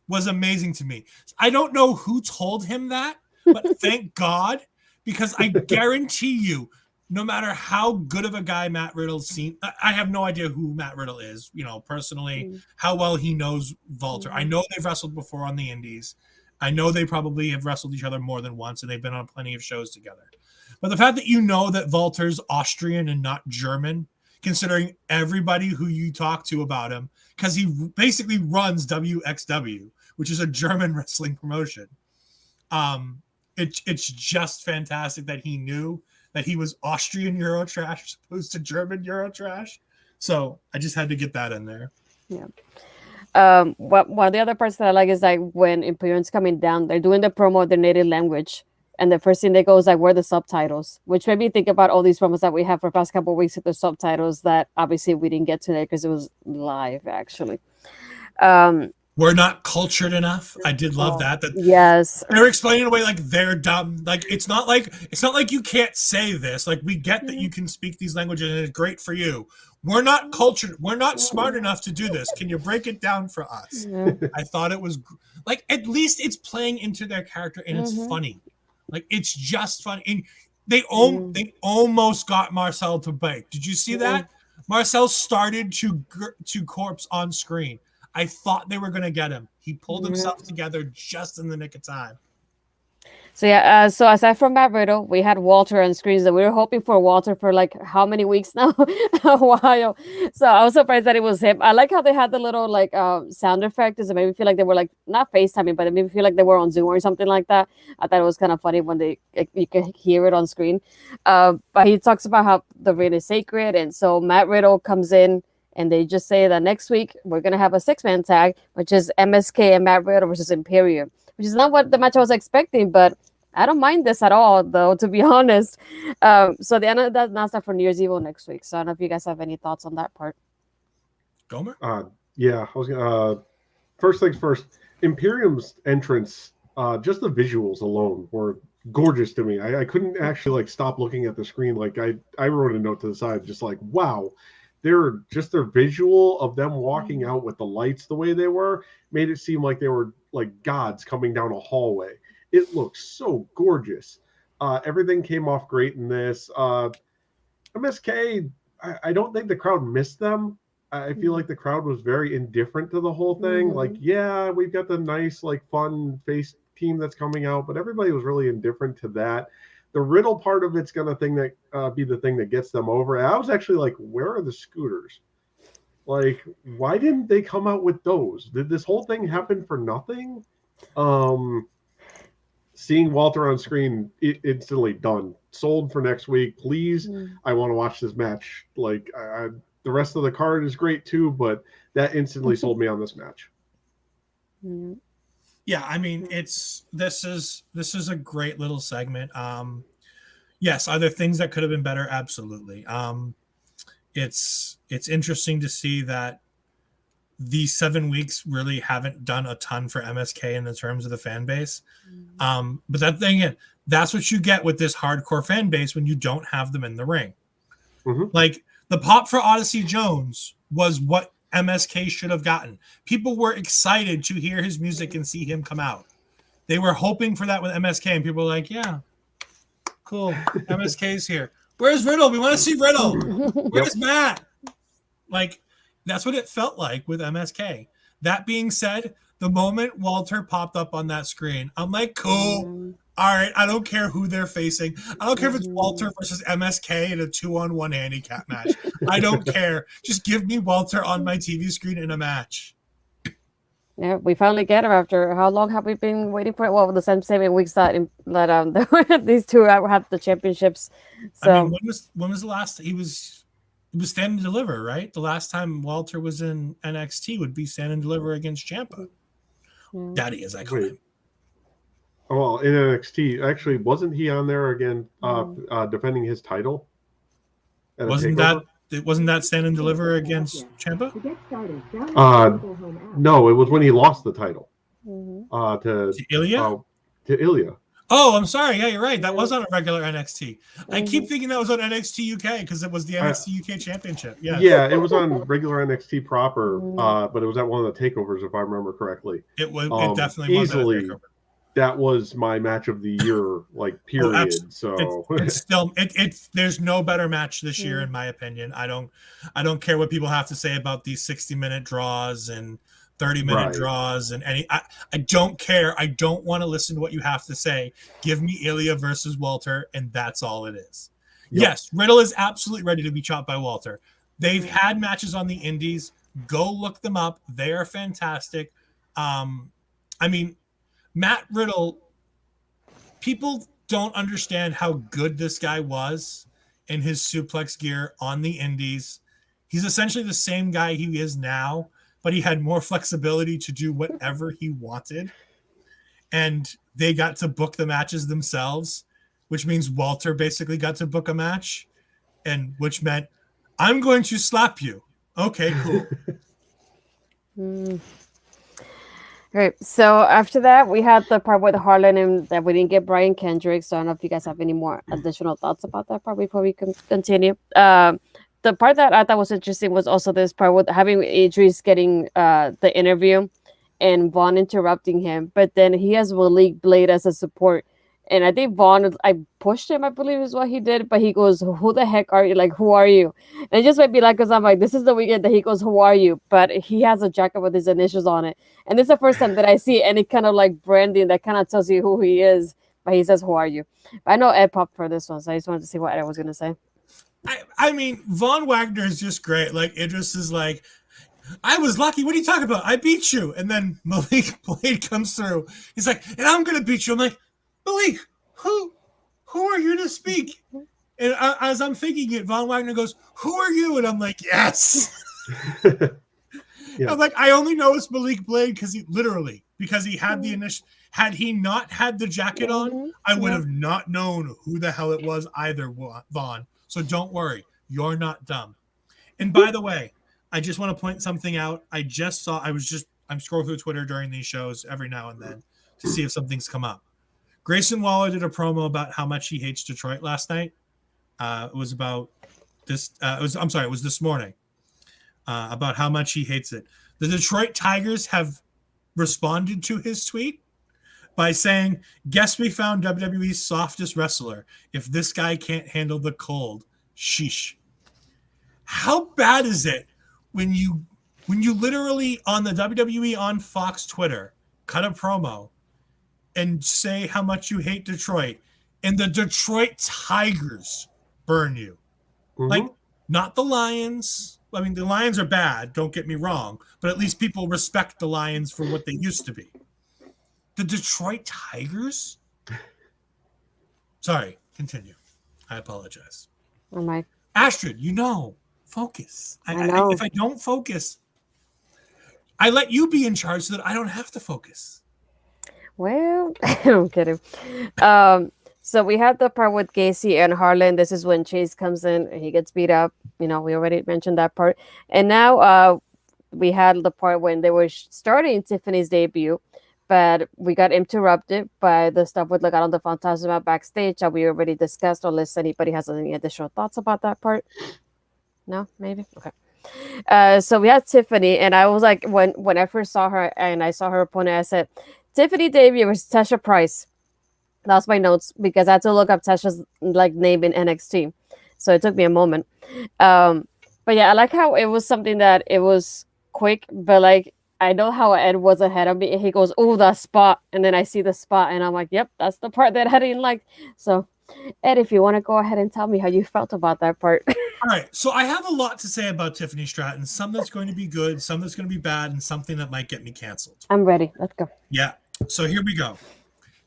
was amazing to me. I don't know who told him that, but thank God, because I guarantee you, no matter how good of a guy Matt Riddle's seen, I have no idea who Matt Riddle is, you know, personally, how well he knows Walter. I know they've wrestled before on the indies. I know they probably have wrestled each other more than once, and they've been on plenty of shows together. But the fact that you know that Walter's Austrian and not German, considering everybody who you talk to about him, because he basically runs WXW, which is a German wrestling promotion. It's just fantastic that he knew that he was Austrian Eurotrash as opposed to German Eurotrash. So I just had to get that in there. Yeah. One of the other parts that I like is like when Imperium's coming down, they're doing the promo of their native language. And the first thing they go is like, where are the subtitles? Which made me think about all these promos that we have for the past couple of weeks with the subtitles that obviously we didn't get today because it was live, actually. We're not cultured enough. I did love that. Yes. They're explaining away like they're dumb. Like it's not like you can't say this. Like we get that you can speak these languages and it's great for you. We're not cultured. We're not smart enough to do this. Can you break it down for us? I thought it was like at least it's playing into their character and it's funny. Like it's just funny. And they almost got Marcel to bite. Did you see that? Marcel started to corpse on screen. I thought they were going to get him. He pulled himself together just in the nick of time. So yeah, so aside from Matt Riddle, we had Walter on screens that we were hoping for Walter for like how many weeks now? A while. So I was surprised that it was him. I like how they had the little like sound effect. It made me feel like they were like not FaceTiming, but it made me feel like they were on Zoom or something like that. I thought it was kind of funny when you could hear it on screen. But he talks about how the ring is sacred, and so Matt Riddle comes in. And they just say that next week we're going to have a 6-man tag, which is MSK and Matt Riddle versus Imperium, which is not what the match I was expecting, but I don't mind this at all, though, to be honest. So the end of that announced that for New Year's Eve next week. So I don't know if you guys have any thoughts on that part. Gomer? Yeah, I was gonna. First things first, Imperium's entrance, just the visuals alone were gorgeous to me. I couldn't actually like stop looking at the screen. Like I wrote a note to the side, just like, wow. Their visual of them walking out with the lights the way they were made it seem like they were like gods coming down a hallway. It looks so gorgeous. Everything came off great in this. MSK, I don't think the crowd missed them. I feel like the crowd was very indifferent to the whole thing. Like, yeah, we've got the nice, like, fun face team that's coming out, but everybody was really indifferent to that. The Riddle part of it's gonna be the thing that gets them over. And I was actually like, where are the scooters? Like, why didn't they come out with those? Did this whole thing happen for nothing? Seeing Walter on screen, instantly done. Sold for next week. Please, I want to watch this match. Like, the rest of the card is great too, but that instantly sold me on this match. Yeah, I mean, this is a great little segment. Yes, are there things that could have been better? Absolutely. It's interesting to see that these 7 weeks really haven't done a ton for MSK in the terms of the fan base. But that thing again, that's what you get with this hardcore fan base when you don't have them in the ring. Like the pop for Odyssey Jones was what MSK should have gotten. People were excited to hear his music and see him come out. They were hoping for that with MSK, and people were like, yeah, cool. MSK's here. Where's Riddle? We want to see Riddle. Where's Matt? Like, that's what it felt like with MSK. That being said, the moment Walter popped up on that screen, I'm like, cool. All right, I don't care who they're facing. I don't care if it's Walter versus MSK in a 2-on-1 handicap match. I don't care. Just give me Walter on my TV screen in a match. Yeah, we finally get him after how long have we been waiting for it? Well, the same 7 weeks that these two have the championships. So I mean, when was the last he was Stand and Deliver, right? The last time Walter was in NXT would be Stand and Deliver against Ciampa. Daddy, as I call him. Well, in NXT, actually, wasn't he on there again defending his title? Wasn't that Stand and Deliver against Ciampa? No, it was when he lost the title to Ilya. To Ilya. Oh, I'm sorry. Yeah, you're right. That was on a regular NXT. I keep thinking that was on NXT UK because it was the NXT UK Championship. Yeah, it was on regular NXT proper, but it was at one of the takeovers, if I remember correctly. It definitely was easily. That was my match of the year, like, period. So it's still there's no better match this year, in my opinion. I don't care what people have to say about these 60-minute draws and 30-minute draws and I don't care. I don't want to listen to what you have to say. Give me Ilya versus Walter, and that's all it is. Yes, Riddle is absolutely ready to be chopped by Walter. They've had matches on the indies. Go look them up. They are fantastic. I mean, Matt Riddle, people don't understand how good this guy was in his suplex gear on the indies. He's essentially the same guy he is now, but he had more flexibility to do whatever he wanted. And they got to book the matches themselves, which means Walter basically got to book a match, and which meant, I'm going to slap you. Okay, cool. Great. So after that, we had the part with Harlan and that we didn't get Brian Kendrick. So I don't know if you guys have any more additional thoughts about that part before we can continue. The part that I thought was interesting was also this part with having Idris getting the interview and Vaughn interrupting him. But then he has Malik Blade as a support. And I think Vaughn, I pushed him, I believe is what he did. But he goes, who the heck are you? Like, who are you? And it just might be like, because I'm like, this is the weekend that he goes, who are you? But he has a jacket with his initials on it. And this is the first time that I see any kind of like branding that kind of tells you who he is. But he says, who are you? But I know Ed popped for this one. So I just wanted to see what Ed was going to say. I mean, Von Wagner is just great. Like, Idris is like, I was lucky. What are you talking about? I beat you. And then Malik Blade comes through. He's like, and I'm going to beat you. I'm like, Malik, who are you to speak? And as I'm thinking it, Von Wagner goes, who are you? And I'm like, yes. I'm like, I only know it's Malik Blade because he had the initial. Had he not had the jacket on, I would have not known who the hell it was either, Vaughn. So don't worry. You're not dumb. And by the way, I just want to point something out. I'm scrolling through Twitter during these shows every now and then to see if something's come up. Grayson Waller did a promo about how much he hates Detroit last night. It was about this. It was this morning about how much he hates it. The Detroit Tigers have responded to his tweet by saying, guess we found WWE's softest wrestler. If this guy can't handle the cold, sheesh. How bad is it when you literally on the WWE on Fox Twitter cut a promo and say how much you hate Detroit, and the Detroit Tigers burn you. Like, not the Lions. I mean, the Lions are bad, don't get me wrong, but at least people respect the Lions for what they used to be. The Detroit Tigers? Sorry, continue. I apologize. Oh my. Astrid, focus. I know. If I don't focus, I let you be in charge so that I don't have to focus. Well, I'm kidding. So we had the part with Gacy and Harlan. This is when Chase comes in and he gets beat up. We already mentioned that part. And now we had the part when they were starting Tiffany's debut, but we got interrupted by the stuff with Legado del Fantasma backstage that we already discussed, unless anybody has any additional thoughts about that part. No, maybe? Okay. So we had Tiffany, and I was like, when I first saw her and I saw her opponent, I said, Tiffany debut was Tasha Price. That's my notes because I had to look up Tasha's name in NXT. So it took me a moment. But yeah, I like how it was something that it was quick, but I know how Ed was ahead of me, and he goes, "Oh, that spot," and then I see the spot, and I'm like, "Yep, that's the part that I didn't like." So, Ed, if you want to go ahead and tell me how you felt about that part. All right, so I have a lot to say about Tiffany Stratton. Some that's going to be good, some that's going to be bad, and something that might get me canceled. I'm ready. Let's go. Yeah. So here we go.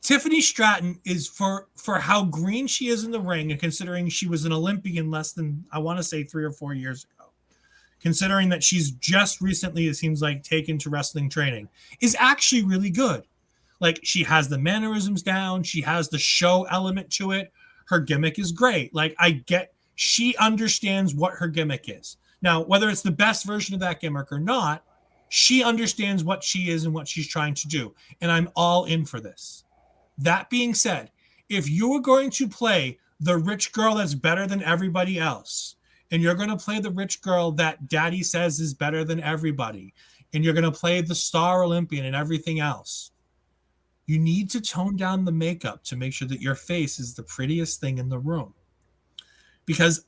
Tiffany Stratton is for how green she is in the ring, and considering she was an Olympian less than, I want to say, 3 or 4 years ago, considering that she's just recently, it seems like, taken to wrestling training, is actually really good. Like, she has the mannerisms down. She has the show element to it. Her gimmick is great. Like, she understands what her gimmick is. Now, whether it's the best version of that gimmick or not, she understands what she is and what she's trying to do. And I'm all in for this. That being said, if you are going to play the rich girl that's better than everybody else, and you're going to play the rich girl that daddy says is better than everybody, and you're going to play the star Olympian and everything else, you need to tone down the makeup to make sure that your face is the prettiest thing in the room. Because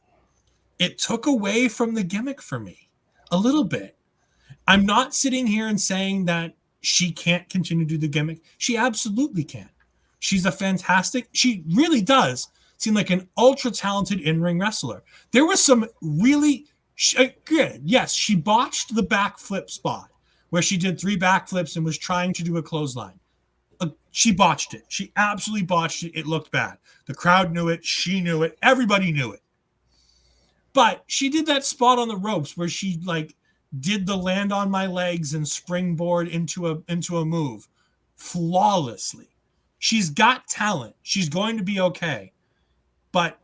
it took away from the gimmick for me a little bit. I'm not sitting here and saying that she can't continue to do the gimmick. She absolutely can. She really does seem like an ultra talented in-ring wrestler. There was some really good. Yes, she botched the backflip spot where she did 3 backflips and was trying to do a clothesline. She botched it. She absolutely botched it. It looked bad. The crowd knew it. She knew it. Everybody knew it. But she did that spot on the ropes where she did the land on my legs and springboard into a move flawlessly. She's got talent. She's going to be okay. But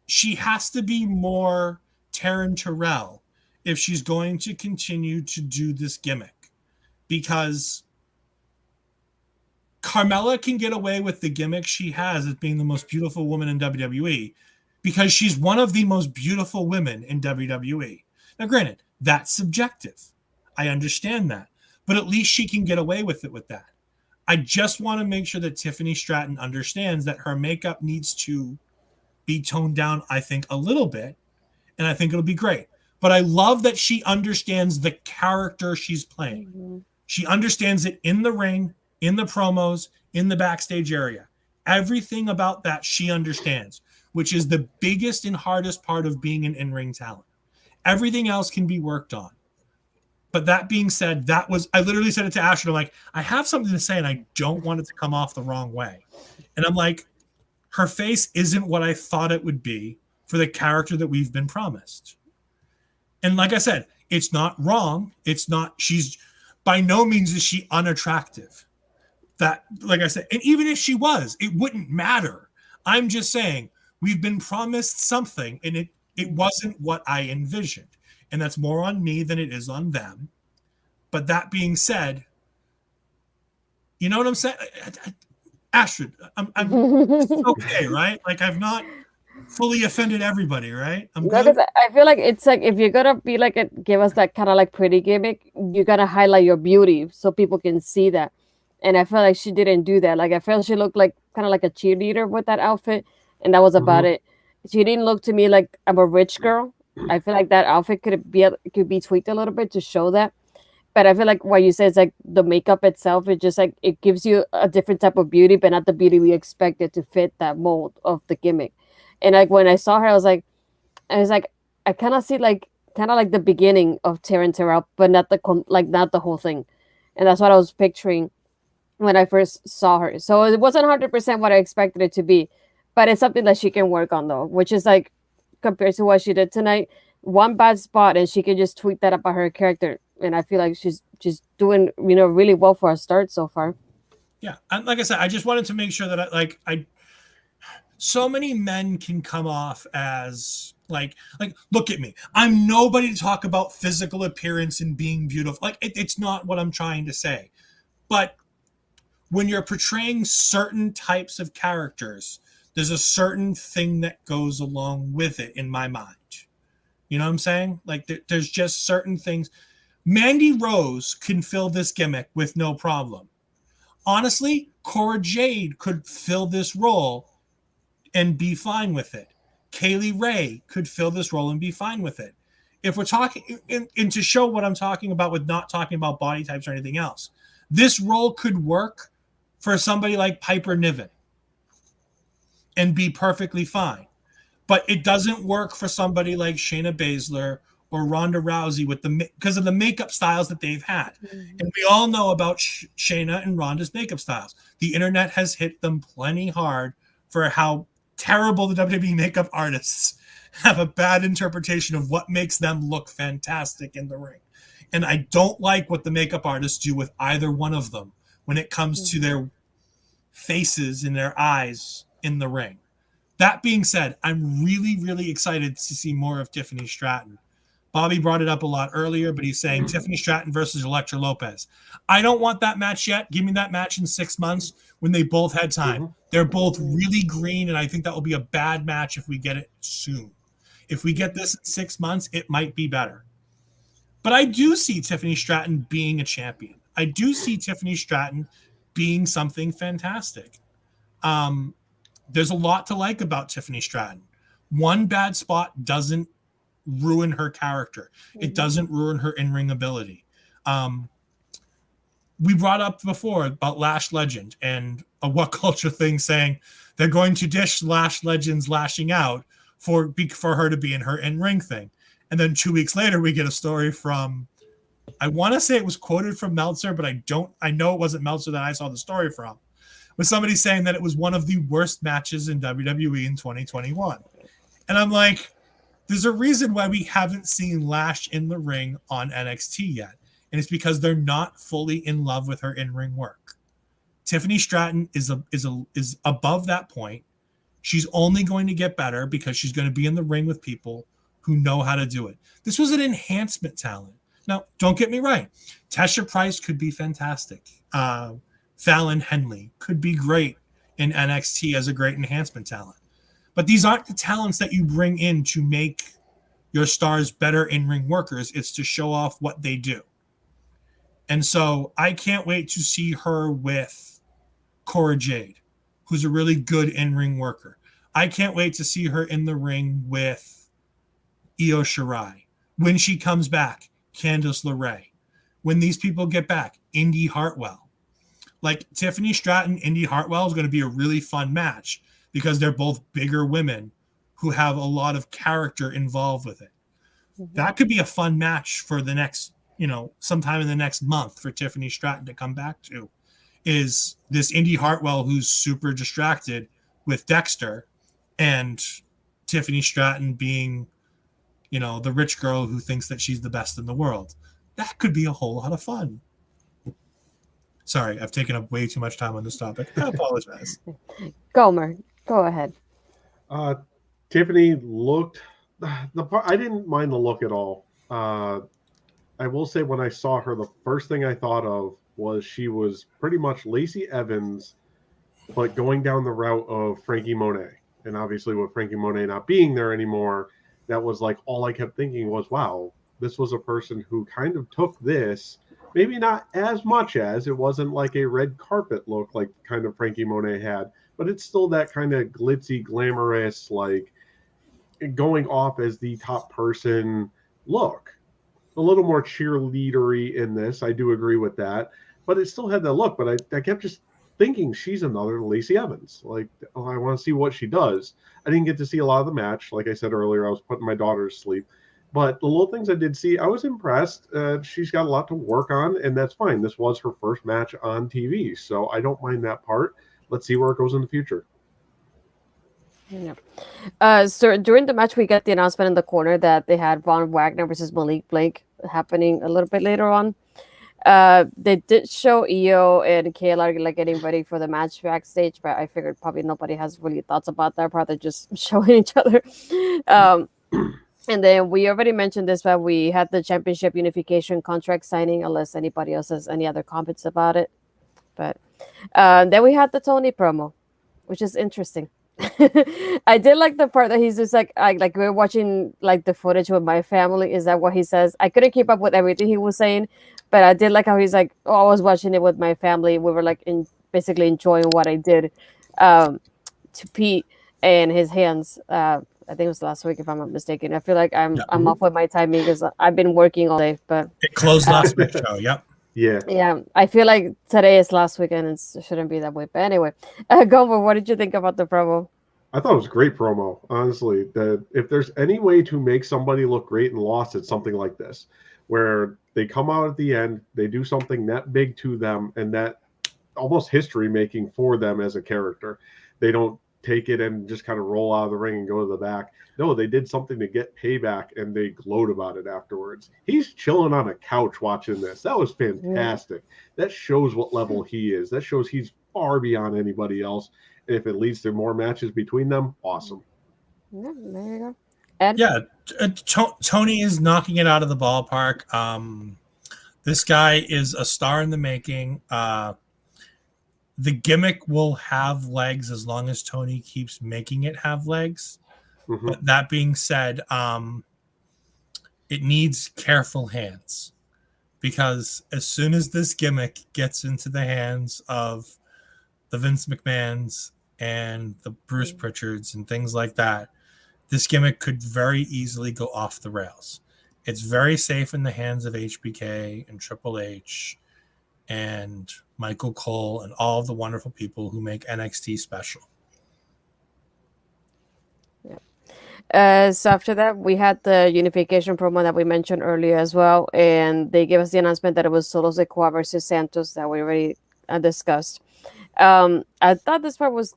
she has to be more Taryn Terrell if she's going to continue to do this gimmick. Because Carmella can get away with the gimmick she has as being the most beautiful woman in WWE because she's one of the most beautiful women in WWE. Now, granted, that's subjective. I understand that. But at least she can get away with it with that. I just want to make sure that Tiffany Stratton understands that her makeup needs to be toned down, I think, a little bit. And I think it'll be great. But I love that she understands the character she's playing. Mm-hmm. She understands it in the ring, in the promos, in the backstage area. Everything about that she understands, which is the biggest and hardest part of being an in-ring talent. Everything else can be worked on. But that being said, I literally said it to Asher. I'm like, I have something to say and I don't want it to come off the wrong way. And I'm like, her face isn't what I thought it would be for the character that we've been promised. And like I said, it's not wrong. She's by no means is she unattractive. That, like I said, and even if she was, it wouldn't matter. I'm just saying we've been promised something and it wasn't what I envisioned. And that's more on me than it is on them. But that being said, you know what I'm saying? Astrid, I'm it's okay, right? Like, I've not fully offended everybody, right? I'm good. I feel like it's like if you're gonna be give us that kind of pretty gimmick, you gotta highlight your beauty so people can see that. And I feel like she didn't do that. Like, I felt she looked like kind of like a cheerleader with that outfit, and that was about it. She didn't look to me like I'm a rich girl. I feel like that outfit could be tweaked a little bit to show that. But I feel like what you said is like the makeup itself. It just like it gives you a different type of beauty, but not the beauty we expected to fit that mold of the gimmick. And like when I saw her, I was like, I kind of see kind of like the beginning of Tear Tear Up, but not not the whole thing. And that's what I was picturing when I first saw her. So it wasn't 100% what I expected it to be, but it's something that she can work on though, which is like compared to what she did tonight, one bad spot and she can just tweak that about her character. And I feel like she's doing really well for a start so far. Yeah, and like I said, I just wanted to make sure that I so many men can come off as like look at me, I'm nobody to talk about physical appearance and being beautiful. Like it's not what I'm trying to say, but when you're portraying certain types of characters, there's a certain thing that goes along with it in my mind. You know what I'm saying? Like there's just certain things. Mandy Rose can fill this gimmick with no problem. Honestly, Cora Jade could fill this role and be fine with it. Kaylee Ray could fill this role and be fine with it. If we're talking, and to show what I'm talking about with not talking about body types or anything else, this role could work for somebody like Piper Niven and be perfectly fine. But it doesn't work for somebody like Shayna Baszler or Ronda Rousey because of the makeup styles that they've had. Mm-hmm. And we all know about Shayna and Ronda's makeup styles. The internet has hit them plenty hard for how terrible the WWE makeup artists have a bad interpretation of what makes them look fantastic in the ring. And I don't like what the makeup artists do with either one of them when it comes to their faces and their eyes in the ring. That being said, I'm really, really excited to see more of Tiffany Stratton. Bobby brought it up a lot earlier, but he's saying Tiffany Stratton versus Elektra Lopez. I don't want that match yet. Give me that match in 6 months when they both had time. Mm-hmm. They're both really green, and I think that will be a bad match if we get it soon. If we get this in 6 months, it might be better. But I do see Tiffany Stratton being a champion. I do see Tiffany Stratton being something fantastic. There's a lot to like about Tiffany Stratton. One bad spot doesn't ruin her character. It doesn't ruin her in-ring ability. We brought up before about Lash Legend and a What Culture thing saying they're going to dish Lash Legend's lashing out for her to be in her in-ring thing. And then 2 weeks later, we get a story from, I want to say it was quoted from Meltzer, but I know it wasn't Meltzer that I saw the story from, with somebody saying that it was one of the worst matches in WWE in 2021. And I'm like, there's a reason why we haven't seen Lash in the ring on NXT yet. And it's because they're not fully in love with her in-ring work. Tiffany Stratton is above that point. She's only going to get better because she's going to be in the ring with people who know how to do it. This was an enhancement talent. Now, don't get me right. Tesha Price could be fantastic. Fallon Henley could be great in NXT as a great enhancement talent. But these aren't the talents that you bring in to make your stars better in-ring workers. It's to show off what they do. And so I can't wait to see her with Cora Jade, who's a really good in-ring worker. I can't wait to see her in the ring with Io Shirai. When she comes back, Candice LeRae. When these people get back, Indy Hartwell. Like Tiffany Stratton, Indy Hartwell is going to be a really fun match because they're both bigger women who have a lot of character involved with it. Mm-hmm. That could be a fun match for the next, sometime in the next month for Tiffany Stratton to come back to, is this Indy Hartwell who's super distracted with Dexter and Tiffany Stratton being, the rich girl who thinks that she's the best in the world. That could be a whole lot of fun. Sorry, I've taken up way too much time on this topic. I apologize. Gomer, go ahead. Tiffany looked the part. I didn't mind the look at all. I will say when I saw her, the first thing I thought of was she was pretty much Lacey Evans, but going down the route of Frankie Monet. And obviously with Frankie Monet not being there anymore, that was like all I kept thinking was, wow, this was a person who kind of took this, maybe not as much as, it wasn't like a red carpet look like kind of Frankie Monet had, but it's still that kind of glitzy, glamorous, like going off as the top person look. A little more cheerleadery in this. I do agree with that, but it still had that look. But I kept just thinking she's another Lacey Evans. Like, oh, I want to see what she does. I didn't get to see a lot of the match. Like I said earlier, I was putting my daughter to sleep. But the little things I did see, I was impressed. She's got a lot to work on, and that's fine. This was her first match on TV, so I don't mind that part. Let's see where it goes in the future. Yeah. So during the match, we got the announcement in the corner that they had Von Wagner versus Malik Blake happening a little bit later on. They did show Io and Kayla like getting ready for the match backstage, but I figured probably nobody has really thoughts about that part. They're just showing each other. And then we already mentioned this, but we had the championship unification contract signing, unless anybody else has any other comments about it. But then we had the Tony promo, which is interesting. I did like the part that he's just like we're watching like the footage with my family. Is that what he says? I couldn't keep up with everything he was saying, but I did like how he's like, oh, I was watching it with my family. We were like basically enjoying what I did to Pete and his hands. I think it was last week, if I'm not mistaken. I feel like I'm off with my timing because I've been working all day. But it closed last week's show. Yep. Yeah. I feel like today is last weekend and it shouldn't be that way. But anyway, Gomer, what did you think about the promo? I thought it was a great promo, honestly. That if there's any way to make somebody look great and lost, it's something like this, where they come out at the end, they do something that big to them and that almost history making for them as a character. They don't take it and just kind of roll out of the ring and go to the back. No, they did something to get payback and they gloat about it afterwards. He's chilling on a couch watching this. That was fantastic. Yeah. That shows what level he is. That shows he's far beyond anybody else. And if it leads to more matches between them, awesome. Yeah, there you go. Ed? Yeah, Tony is knocking it out of the ballpark. This guy is a star in the making. The gimmick will have legs as long as Tony keeps making it have legs. Mm-hmm. But that being said, it needs careful hands, because as soon as this gimmick gets into the hands of the Vince McMahons and the Bruce Pritchards and things like that, this gimmick could very easily go off the rails. It's very safe in the hands of HBK and Triple H and Michael Cole and all of the wonderful people who make NXT special. Yeah. So after that, we had the unification promo that we mentioned earlier as well, and they gave us the announcement that it was Solo Sikoa versus Santos that we already discussed. I thought this part was,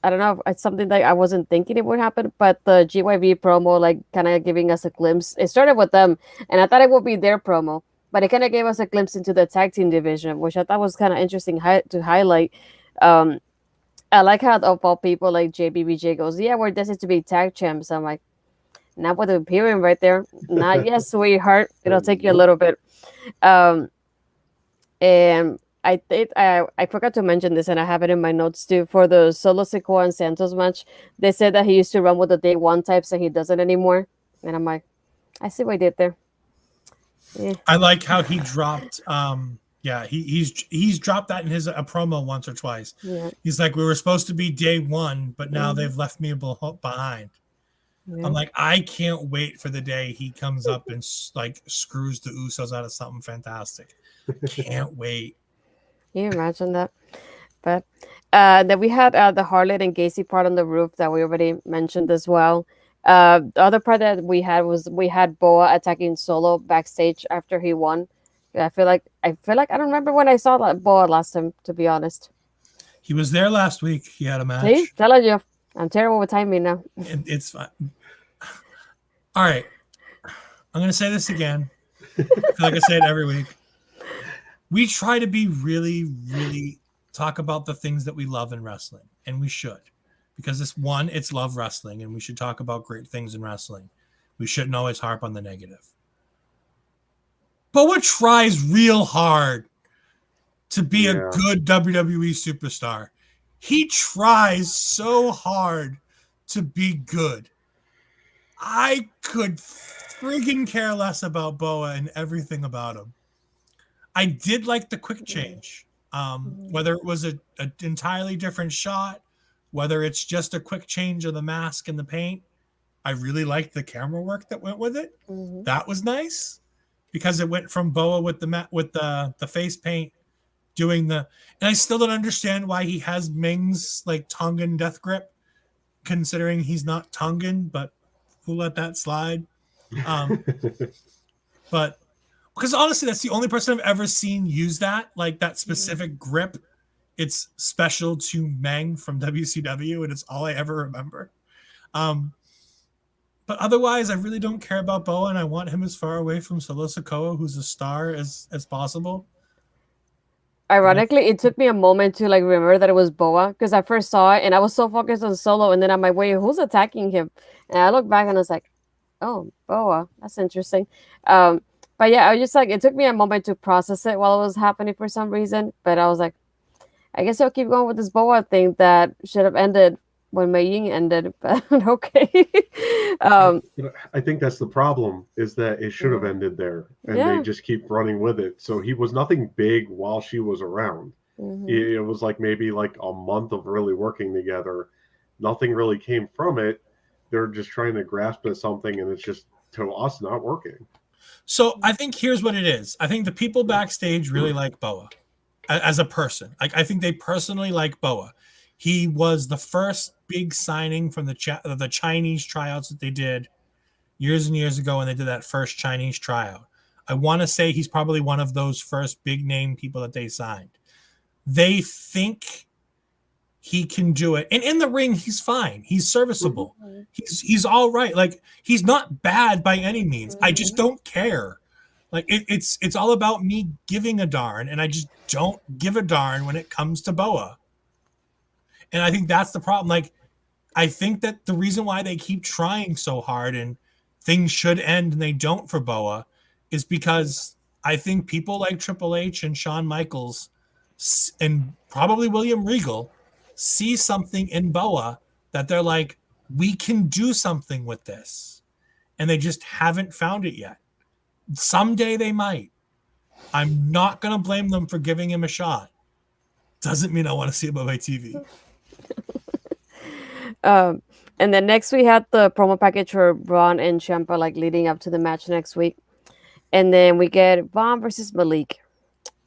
I don't know, it's something that I wasn't thinking it would happen, but the GYV promo, like kind of giving us a glimpse. It started with them, and I thought it would be their promo, but it kind of gave us a glimpse into the tag team division, which I thought was kind of interesting to highlight. I like how of all people, like JBBJ goes, yeah, we're destined to be tag champs. I'm like, not with the appearing right there. Not yet, sweetheart. It'll take you a little bit. And I think I forgot to mention this, and I have it in my notes too. For the Solo Sikoa and Santos match, they said that he used to run with the day one types and he doesn't anymore. And I'm like, I see what he did there. Yeah. I like how he dropped. He's dropped that in his a promo once or twice. Yeah. He's like, we were supposed to be day one, but now they've left me behind. Yeah. I'm like, I can't wait for the day he comes up and like screws the Usos out of something fantastic. Can't wait. Can you imagine that? But then we had the Harlot and Gacy part on the roof that we already mentioned as well. The other part that we had was we had Boa attacking Solo backstage after he won. I feel like I don't remember when I saw that Boa last time, to be honest. He was there last week. He had a match. See, telling you, I'm terrible with timing now. It's fine. All right, I'm gonna say this again. I feel like I say it every week. We try to be really, really talk about the things that we love in wrestling, and we should, because it's love wrestling, and we should talk about great things in wrestling. We shouldn't always harp on the negative. Boa tries real hard to be a good WWE superstar. He tries so hard to be good. I could friggin' care less about Boa and everything about him. I did like the quick change, whether it was an entirely different shot, whether it's just a quick change of the mask and the paint. I really liked the camera work that went with it. Mhm. That was nice because it went from Boa with the face paint doing the, and I still don't understand why he has Ming's like Tongan death grip, considering he's not Tongan, but we'll let that slide. But because honestly, that's the only person I've ever seen use that, like that specific grip. It's special to Meng from WCW, and it's all I ever remember. But otherwise, I really don't care about Boa, and I want him as far away from Solo Sikoa, who's a star, as possible. Ironically, it took me a moment to like remember that it was Boa because I first saw it and I was so focused on Solo, and then I'm like, wait, who's attacking him? And I look back and I was like, oh, Boa, that's interesting. But yeah, I was just like, it took me a moment to process it while it was happening for some reason. But I was like, I guess I'll keep going with this Boa thing that should have ended when Mei Ying ended, but okay. I think that's the problem, is that it should have ended there, and Yeah. they just keep running with it. So he was nothing big while she was around. Mhm. It was like maybe like a month of really working together. Nothing really came from it. They're just trying to grasp at something, and it's just, to us, not working. So I think here's what it is. I think the people backstage really like Boa as a person. Like I think they personally like Boa. He was the first big signing from the Chinese tryouts that they did years and years ago when they did that first Chinese tryout. I want to say he's probably one of those first big name people that they signed. They think he can do it. And in the ring, he's fine. He's serviceable. Mhm. He's all right. Like he's not bad by any means. I just don't care. Like it's all about me giving a darn, and I just don't give a darn when it comes to Boa. And I think that's the problem. Like I think that the reason why they keep trying so hard and things should end and they don't for Boa is because I think people like Triple H and Shawn Michaels and probably William Regal see something in Boa that they're like, we can do something with this. And they just haven't found it yet. Someday they might. I'm not going to blame them for giving him a shot. Doesn't mean I want to see him on my TV. And then next we had the promo package for Braun and Ciampa, like leading up to the match next week. And then we get Vaughn versus Malik.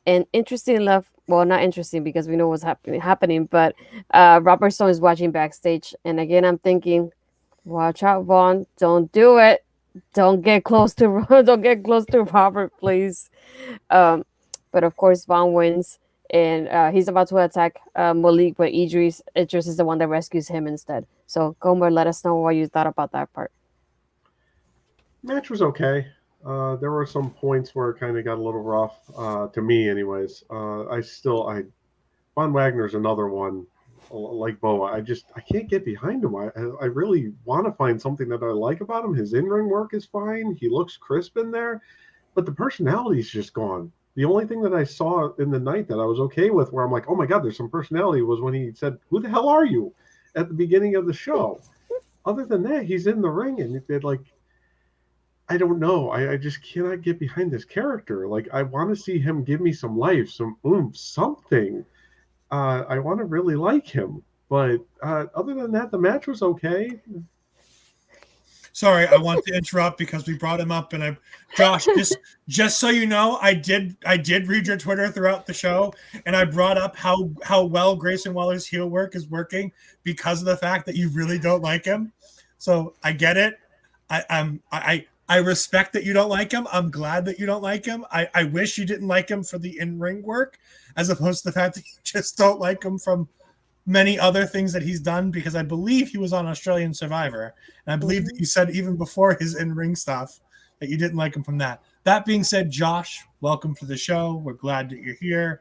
And interesting enough, well, not interesting because we know what's happening, but Robert Stone is watching backstage. And again, I'm thinking, watch out, Vaughn. Don't do it. Don't get close to Robert, please. But of course, Vaughn wins. And he's about to attack Malik, but Idris is the one that rescues him instead. So, Gomer, let us know what you thought about that part. Match was okay. There were some points where it kind of got a little rough, to me anyways. Von Wagner's another one, like Boa. I can't get behind him. I really want to find something that I like about him. His in-ring work is fine. He looks crisp in there, but the personality's just gone. The only thing that I saw in the night that I was okay with, where I'm like, oh my God, there's some personality, was when he said, "Who the hell are you?" at the beginning of the show. Other than that, he's in the ring, and it like, I don't know. I just cannot get behind this character. Like, I want to see him give me some life, some oomph, something. I want to really like him. But other than that, the match was okay. Sorry, I want to interrupt because we brought him up, and Josh, just so you know, I did read your Twitter throughout the show, and I brought up how well Grayson Waller's heel work is working because of the fact that you really don't like him. So I get it. I respect that you don't like him. I'm glad that you don't like him. I wish you didn't like him for the in-ring work, as opposed to the fact that you just don't like him from many other things that he's done, because I believe he was on Australian Survivor. And I believe that you said even before his in-ring stuff that you didn't like him from that. That being said, Josh, welcome to the show. We're glad that you're here.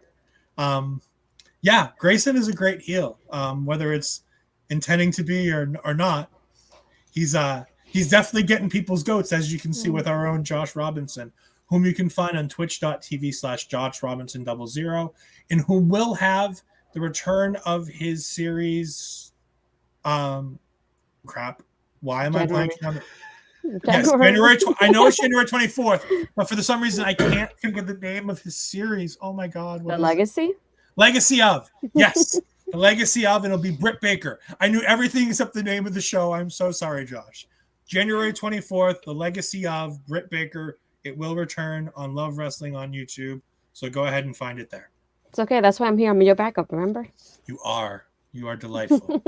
Yeah, Grayson is a great heel, whether it's intending to be or not. He's definitely getting people's goats, as you can see with our own Josh Robinson, whom you can find on twitch.tv/JoshRobinson00, and who will have the return of his series. Crap. Why am January. I blanking on it? Yes, January. I know it's January 24th, but for some reason I can't think of the name of his series. Oh my God! The Legacy? Legacy of. Yes, the Legacy of, and it'll be Britt Baker. I knew everything except the name of the show. I'm so sorry, Josh. January 24th, the legacy of Britt Baker. It will return on Love Wrestling on YouTube. So go ahead and find it there. It's okay. That's why I'm here. I'm your backup, remember? You are delightful.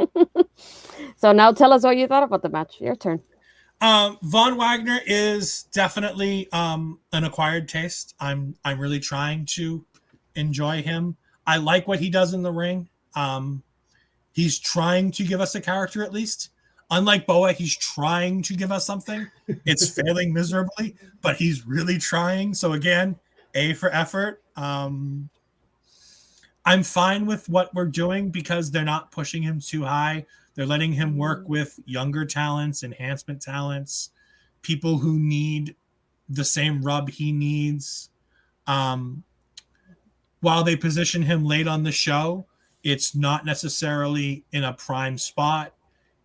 So now tell us what you thought about the match. Your turn. Von Wagner is definitely an acquired taste. I'm really trying to enjoy him. I like what he does in the ring. He's trying to give us a character at least. Unlike Boa, he's trying to give us something. It's failing miserably, but he's really trying. So again, A for effort. I'm fine with what we're doing because they're not pushing him too high. They're letting him work with younger talents, enhancement talents, people who need the same rub he needs. While they position him late on the show, it's not necessarily in a prime spot.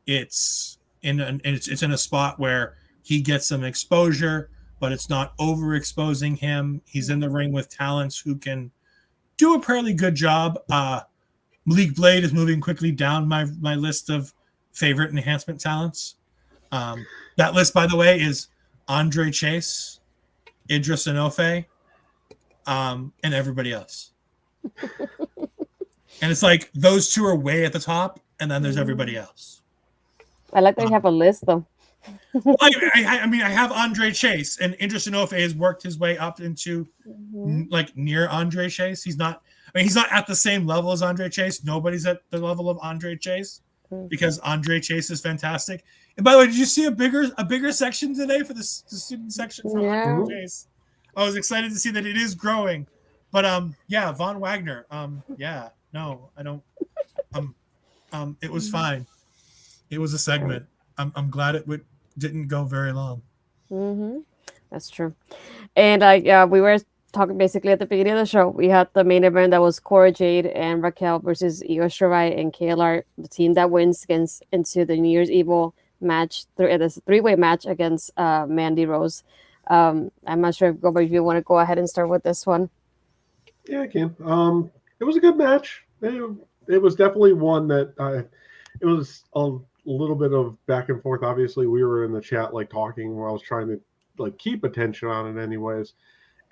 It's in a spot where he gets some exposure, but it's not overexposing him. He's in the ring with talents who can do a fairly good job. Malik Blade is moving quickly down my list of favorite enhancement talents. That list, by the way, is Andre Chase, Idris Enofe, and everybody else. And it's like those two are way at the top, and then there's everybody else. I like that you have a list, though. Well, I mean, I have Andre Chase, and Idris Enofe has worked his way up into like near Andre Chase. He's not at the same level as Andre Chase. Nobody's at the level of Andre Chase because Andre Chase is fantastic. And by the way, did you see a bigger section today for the student section from Andre Chase? I was excited to see that it is growing. But yeah, Von Wagner. Yeah, no, I don't. It was fine. It was a segment. I'm glad it didn't go very long. That's true. And we were talking basically at the beginning of the show. We had the main event that was Cora Jade and Raquel versus Io Shirai and KLR, the team that wins gets into the New Year's Evil match. This three-way match against Mandy Rose. I'm not sure if you want to go ahead and start with this one. Yeah, I can. It was a good match. It was definitely one that it was a little bit of back and forth. Obviously, we were in the chat like talking while I was trying to like keep attention on it. Anyways,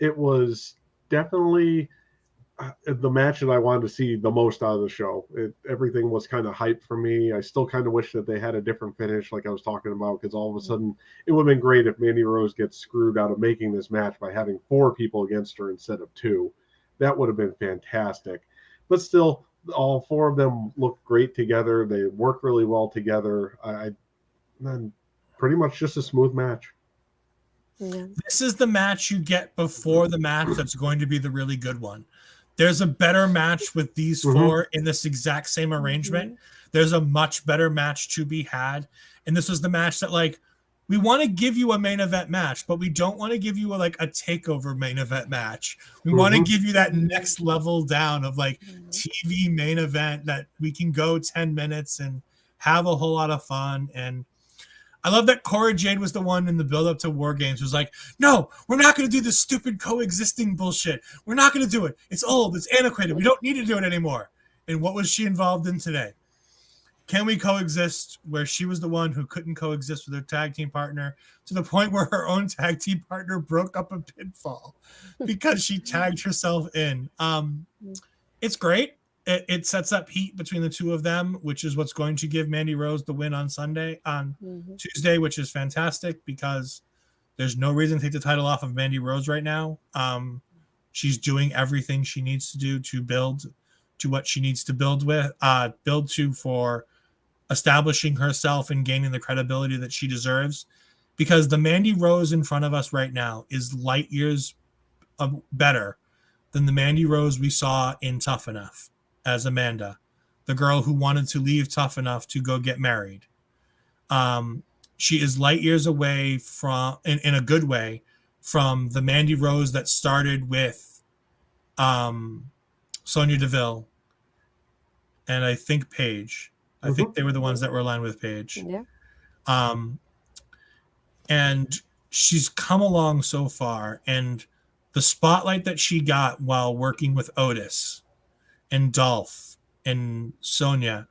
it was definitely the match that I wanted to see the most out of the show. Everything was kind of hyped for me. I still kind of wish that they had a different finish, like I was talking about, because all of a sudden it would have been great if Mandy Rose gets screwed out of making this match by having 4 people against her instead of 2. That would have been fantastic. But still, all 4 of them looked great together. They worked really well together. And pretty much just a smooth match. Yeah. This is the match you get before the match that's going to be the really good one. There's a better match with these 4 in this exact same arrangement. There's a much better match to be had. And this was the match that, like, we want to give you a main event match, but we don't want to give you a takeover main event match. We want to give you that next level down of like TV main event that we can go 10 minutes and have a whole lot of fun. And I love that Cora Jade was the one in the build-up to War Games was like, no, we're not going to do this stupid coexisting bullshit. We're not going to do it. It's old. It's antiquated. We don't need to do it anymore. And what was she involved in today? Can we coexist, where she was the one who couldn't coexist with her tag team partner to the point where her own tag team partner broke up a pinfall because she tagged herself in. It's great. It sets up heat between the 2 of them, which is what's going to give Mandy Rose the win on Tuesday, which is fantastic because there's no reason to take the title off of Mandy Rose right now. She's doing everything she needs to do to build to what she needs to build to for establishing herself and gaining the credibility that she deserves, because the Mandy Rose in front of us right now is light years better than the Mandy Rose we saw in Tough Enough as Amanda, the girl who wanted to leave Tough Enough to go get married. She is light years away from, in a good way, from the Mandy Rose that started with Sonya Deville and I think Paige. I think they were the ones that were aligned with Paige. Yeah. And she's come along so far, and the spotlight that she got while working with Otis and Dolph and Sonya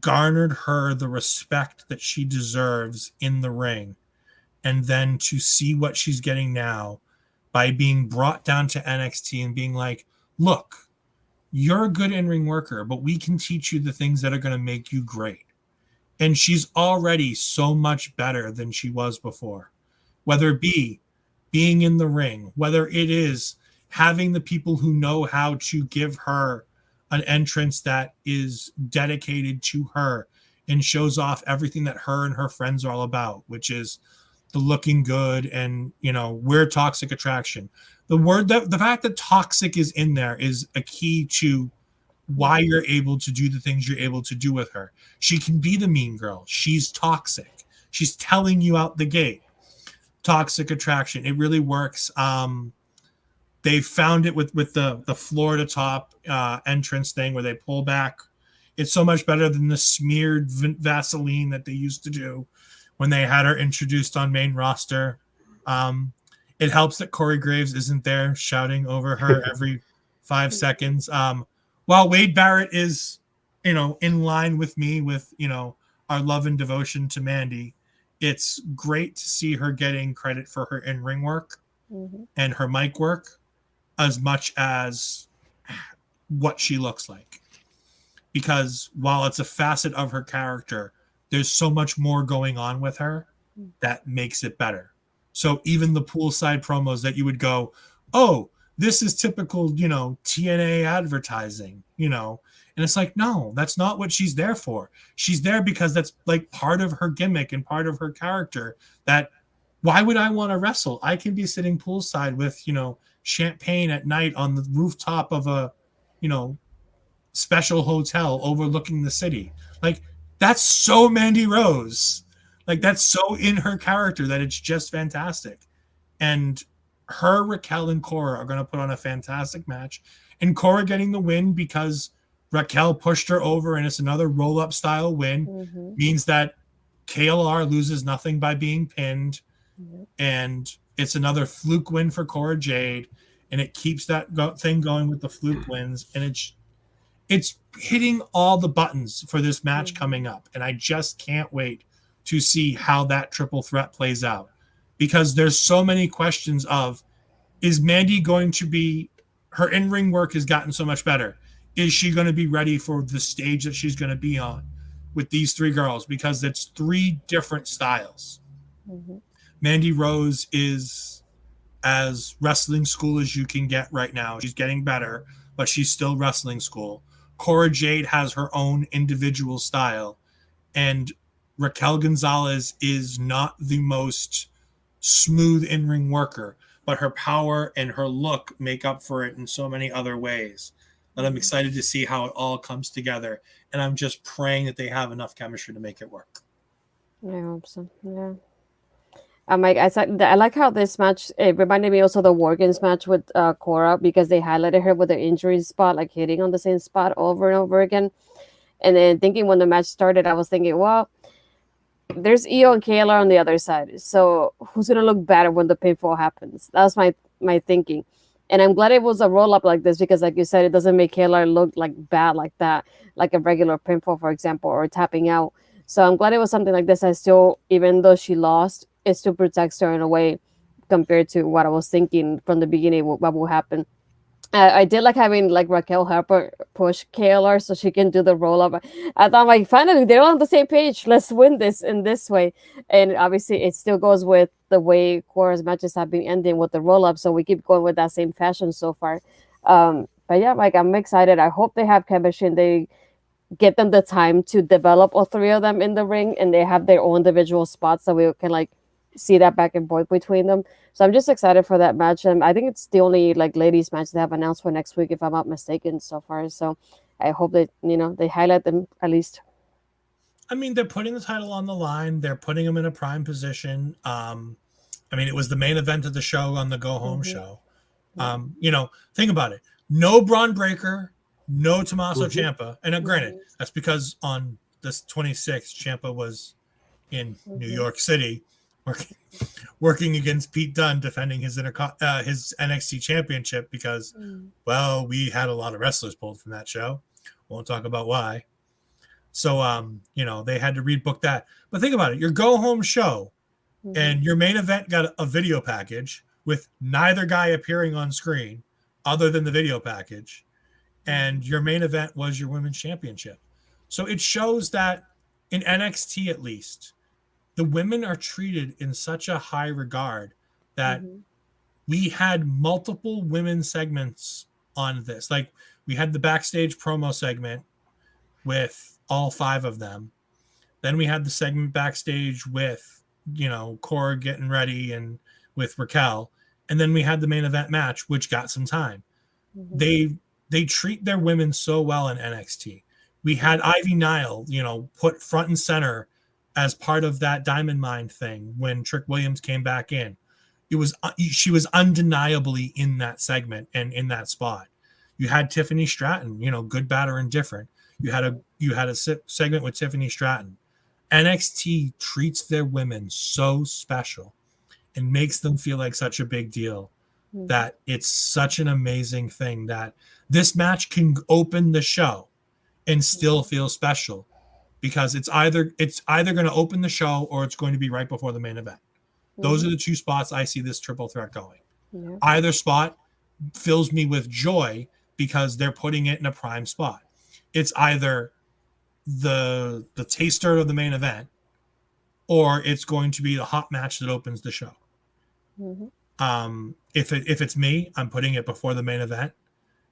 garnered her the respect that she deserves in the ring. And then to see what she's getting now by being brought down to NXT and being like, look, you're a good in-ring worker, but we can teach you the things that are going to make you great. And she's already so much better than she was before, whether it be being in the ring, whether it is having the people who know how to give her an entrance that is dedicated to her and shows off everything that her and her friends are all about, which is the looking good and, we're Toxic Attraction. The fact that toxic is in there is a key to why you're able to do the things you're able to do with her. She can be the mean girl. She's toxic. She's telling you out the gate. Toxic Attraction. It really works. They found it with the Florida top entrance thing where they pull back. It's so much better than the smeared Vaseline that they used to do when they had her introduced on main roster. It helps that Corey Graves isn't there shouting over her every 5 seconds. While Wade Barrett is, in line with me with, our love and devotion to Mandy, it's great to see her getting credit for her in-ring work and her mic work as much as what she looks like. Because while it's a facet of her character, there's so much more going on with her that makes it better. So even the poolside promos that you would go, oh, this is typical, TNA advertising, and it's like, no, that's not what she's there for. She's there because that's like part of her gimmick and part of her character. That why would I want to wrestle? I can be sitting poolside with, champagne at night on the rooftop of a, special hotel overlooking the city. Like, that's so Mandy Rose. Like, that's so in her character that it's just fantastic. And her, Raquel, and Cora are going to put on a fantastic match. And Cora getting the win because Raquel pushed her over and it's another roll-up style win means that KLR loses nothing by being pinned. And it's another fluke win for Cora Jade. And it keeps that thing going with the fluke wins. And it's hitting all the buttons for this match coming up. And I just can't wait to see how that triple threat plays out. Because there's so many questions of, is Mandy going to be, her in-ring work has gotten so much better. Is she going to be ready for the stage that she's going to be on with these three girls? Because it's 3 different styles. Mandy Rose is as wrestling school as you can get right now. She's getting better, but she's still wrestling school. Cora Jade has her own individual style. And Raquel Gonzalez is not the most smooth in-ring worker, but her power and her look make up for it in so many other ways. And I'm excited to see how it all comes together. And I'm just praying that they have enough chemistry to make it work. I hope so. Yeah. I like how this match, it reminded me also the Worgans match with Cora, because they highlighted her with the injury spot, like hitting on the same spot over and over again. And then thinking when the match started, I was thinking, well, there's Io and KLR on the other side. So who's gonna look better when the pinfall happens? That was my thinking. And I'm glad it was a roll up like this, because like you said, it doesn't make KLR look like bad like that, like a regular pinfall, for example, or tapping out. So I'm glad it was something like this. I still, even though she lost, it still protects her in a way compared to what I was thinking from the beginning, what will happen. I did like having like Raquel Harper push KLR so she can do the roll up. I thought, like, finally they're on the same page. Let's win this in this way. And obviously it still goes with the way Cora's matches have been ending with the roll up. So we keep going with that same fashion so far. But yeah, like, I'm excited. I hope they have chemistry and they get them the time to develop all 3 of them in the ring, and they have their own individual spots so we can like see that back and forth between them. So I'm just excited for that match. And I think it's the only like ladies match they have announced for next week, if I'm not mistaken, so far. So I hope that, they highlight them at least. I mean, they're putting the title on the line. They're putting them in a prime position. It was the main event of the show on the Go Home show. Think about it. No Braun Breaker, no Tommaso Ciampa. And granted, that's because on this 26th, Ciampa was in New York City working against Pete Dunne, defending his NXT championship because, well, we had a lot of wrestlers pulled from that show. Won't talk about why. So, they had to rebook that. But think about it. Your go-home show and your main event got a video package with neither guy appearing on screen other than the video package. And your main event was your women's championship. So it shows that in NXT, at least, the women are treated in such a high regard that we had multiple women segments on this. Like, we had the backstage promo segment with all 5 of them. Then we had the segment backstage with, Cora getting ready and with Raquel. And then we had the main event match, which got some time. They treat their women so well in NXT. We had Ivy Nile, put front and center as part of that Diamond Mine thing when Trick Williams came back in. She was undeniably in that segment and in that spot. You had Tiffany Stratton, good, bad, or indifferent. You had a segment with Tiffany Stratton. NXT treats their women so special and makes them feel like such a big deal that it's such an amazing thing that this match can open the show and still feel special, because it's either going to open the show or it's going to be right before the main event. Those are the 2 spots I see this triple threat going. Either spot fills me with joy because they're putting it in a prime spot. It's either the taster of the main event, or it's going to be the hot match that opens the show. If it's me, I'm putting it before the main event,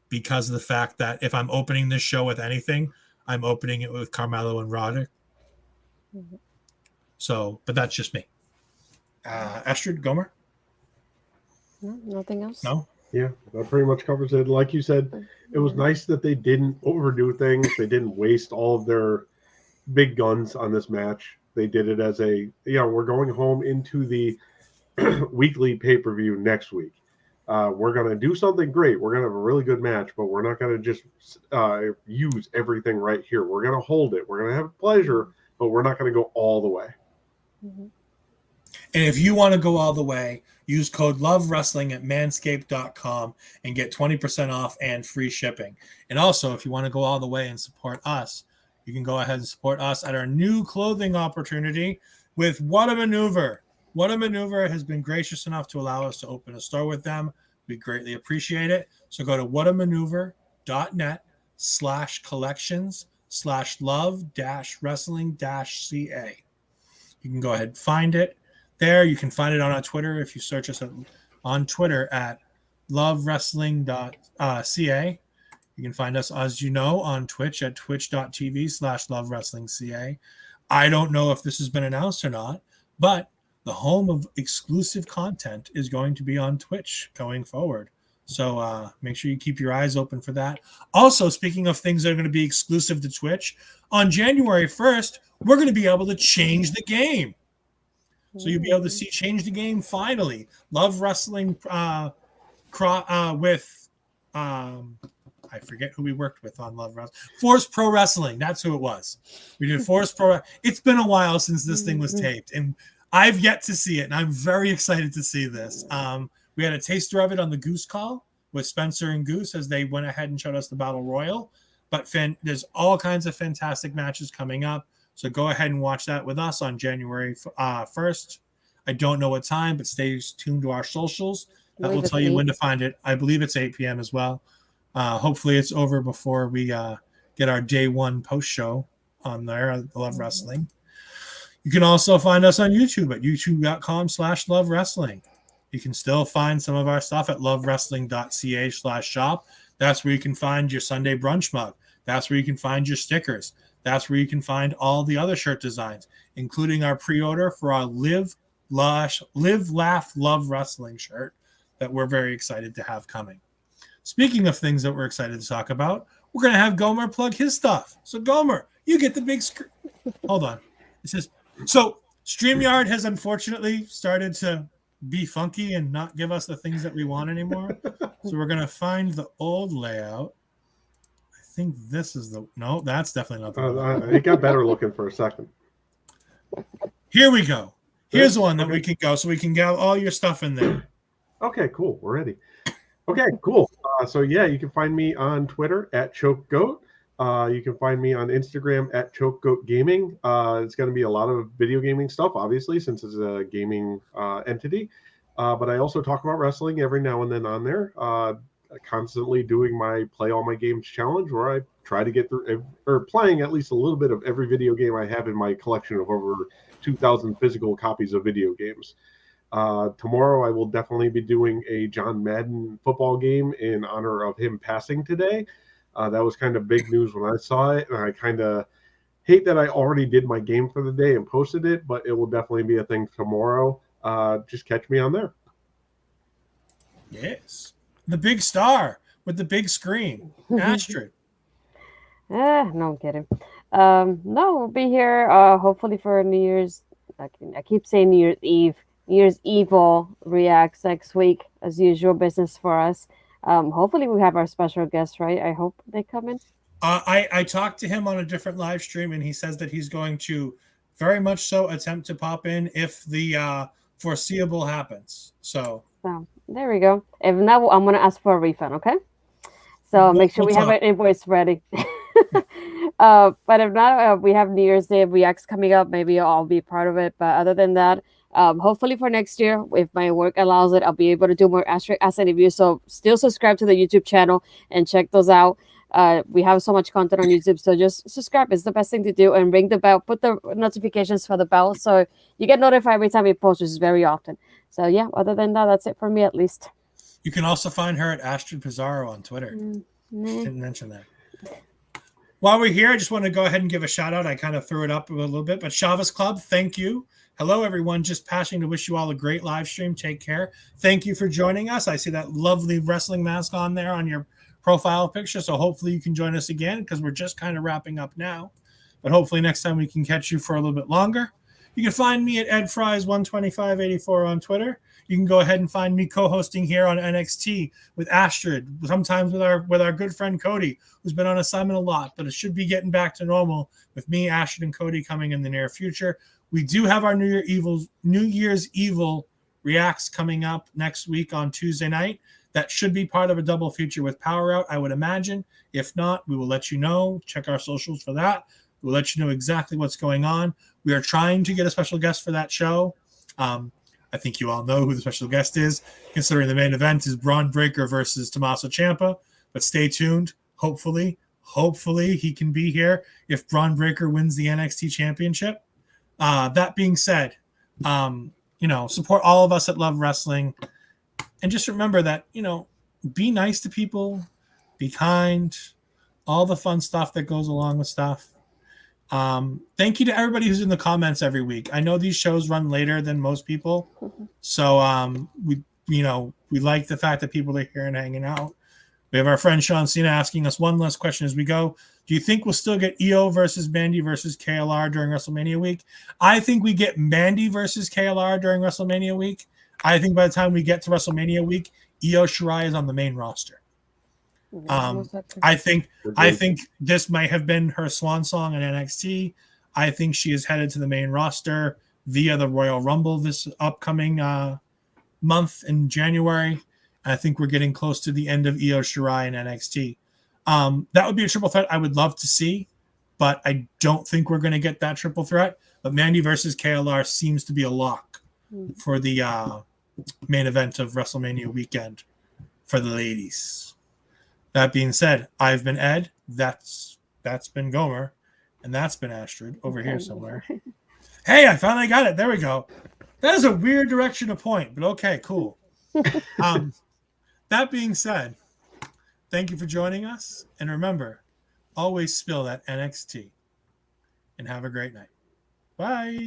because of the fact that if I'm opening this show with anything, I'm opening it with Carmelo and Roderick. So, but that's just me. Astrid, Gomer? No, nothing else? No? Yeah, that pretty much covers it. Like you said, it was nice that they didn't overdo things. They didn't waste all of their big guns on this match. They did it as we're going home into the weekly pay-per-view next week. We're going to do something great. We're going to have a really good match, but we're not going to just use everything right here. We're going to hold it. We're going to have pleasure, but we're not going to go all the way. And if you want to go all the way, use code LOVEWRESTLING at manscaped.com and get 20% off and free shipping. And also, if you want to go all the way and support us, you can go ahead and support us at our new clothing opportunity with What a Maneuver. What a Maneuver has been gracious enough to allow us to open a store with them. We greatly appreciate it. So go to whatamaneuver.net/collections/love-wrestling-ca. You can go ahead and find it there. You can find it on our Twitter if you search us on Twitter at lovewrestling.ca. You can find us, as you know, on Twitch at twitch.tv/lovewrestlingca. I don't know if this has been announced or not, but the home of exclusive content is going to be on Twitch going forward. So make sure you keep your eyes open for that. Also, speaking of things that are going to be exclusive to Twitch, on January 1st, we're going to be able to change the game. So you'll be able to see Change the Game finally. Love Wrestling with I forget who we worked with on Love Wrestling. Force Pro Wrestling. That's who it was. We did Force Pro. It's been a while since this thing was taped, and I've yet to see it, and I'm very excited to see this. We had a taster of it on the Goose Call with Spencer and Goose as they went ahead and showed us the Battle Royal. But there's all kinds of fantastic matches coming up. So go ahead and watch that with us on January 1st. I don't know what time, but stay tuned to our socials. That will tell you when to find it. I believe it's 8 p.m. as well. Hopefully it's over before we get our day one post show on there. I Love Wrestling. You can also find us on YouTube at youtube.com/lovewrestling. You can still find some of our stuff at lovewrestling.ca/shop. That's where you can find your Sunday brunch mug. That's where you can find your stickers. That's where you can find all the other shirt designs, including our pre-order for our Live, Laugh, Love Wrestling shirt that we're very excited to have coming. Speaking of things that we're excited to talk about, we're going to have Gomer plug his stuff. So, Gomer, you get the big screen. Hold on. It says, so StreamYard has unfortunately started to be funky and not give us the things that we want anymore. So we're going to find the old layout. I think this is no, that's definitely not the one. It got better looking for a second. Here we go. Here's one that we can go, so we can get all your stuff in there. Okay, cool. We're ready. Okay, cool. So yeah, you can find me on Twitter at ChokeGoat. You can find me on Instagram at ChokeGoat Gaming. It's going to be a lot of video gaming stuff, obviously, since it's a gaming entity. But I also talk about wrestling every now and then on there. Constantly doing my Play All My Games challenge, where I try to get through or playing at least a little bit of every video game I have in my collection of over 2,000 physical copies of video games. Tomorrow, I will definitely be doing a John Madden football game in honor of him passing today. That was kind of big news when I saw it, and I kind of hate that I already did my game for the day and posted it, but it will definitely be a thing tomorrow. Just catch me on there. Yes. The big star with the big screen. Astrid. No, I'm kidding. No, we'll be here hopefully for New Year's. I keep saying New Year's Eve. New Year's Evil reacts next week, as usual, business for us. Hopefully we have our special guests, right? I hope they come in. I talked to him on a different live stream, and he says that he's going to very much so attempt to pop in if the foreseeable happens. So there we go. If not, I'm going to ask for a refund, okay? So make sure we have an invoice ready. But if not, we have New Year's Day reacts coming up. Maybe I'll be part of it. But other than that, hopefully for next year, if my work allows it, I'll be able to do more Astrid interviews. So still subscribe to the YouTube channel and check those out. We have so much content on YouTube, so just subscribe. It's the best thing to do, and ring the bell, put the notifications for the bell, so you get notified every time we post, which is very often. So yeah, other than that, that's it for me at least. You can also find her at Astrid Pizarro on Twitter. Didn't mention that. While we're here, I just want to go ahead and give a shout out. I kind of threw it up a little bit, but Chavez Club, thank you. Hello, everyone. Just passing to wish you all a great live stream. Take care. Thank you for joining us. I see that lovely wrestling mask on there on your profile picture. So hopefully you can join us again, because we're just kind of wrapping up now. But hopefully next time we can catch you for a little bit longer. You can find me at edfries12584 on Twitter. You can go ahead and find me co-hosting here on NXT with Astrid, sometimes with our good friend Cody, who's been on assignment a lot, but it should be getting back to normal with me, Astrid, and Cody coming in the near future. We do have our New Year's Evil reacts coming up next week on Tuesday night. That should be part of a double feature with Power Out, I would imagine. If not, we will let you know. Check our socials for that. We'll let you know exactly what's going on. We are trying to get a special guest for that show. I think you all know who the special guest is, considering the main event is Braun Breaker versus Tommaso Ciampa. But stay tuned. Hopefully he can be here if Braun Breaker wins the NXT championship. That being said, support all of us that love wrestling. And just remember that, be nice to people, be kind, all the fun stuff that goes along with stuff. Thank you to everybody who's in the comments every week. I know these shows run later than most people. So we like the fact that people are here and hanging out. We have our friend Sean Cena asking us one last question as we go. Do you think we'll still get EO versus Mandy versus KLR during WrestleMania week? I think we get Mandy versus KLR during WrestleMania week. I think by the time we get to WrestleMania week, Io Shirai is on the main roster. I think this might have been her swan song in NXT. I think she is headed to the main roster via the Royal Rumble this upcoming month in January. I think we're getting close to the end of Io Shirai in NXT. That would be a triple threat I would love to see, but I don't think we're going to get that triple threat. But Mandy versus KLR seems to be a lock for the main event of WrestleMania weekend for the ladies. That being said, I've been Ed. That's been Gomer, and that's been Astrid over here somewhere. Hey, I finally got it. There we go. That is a weird direction to point, but okay, cool. That being said, thank you for joining us, and remember, always spill that NXT, and have a great night. Bye.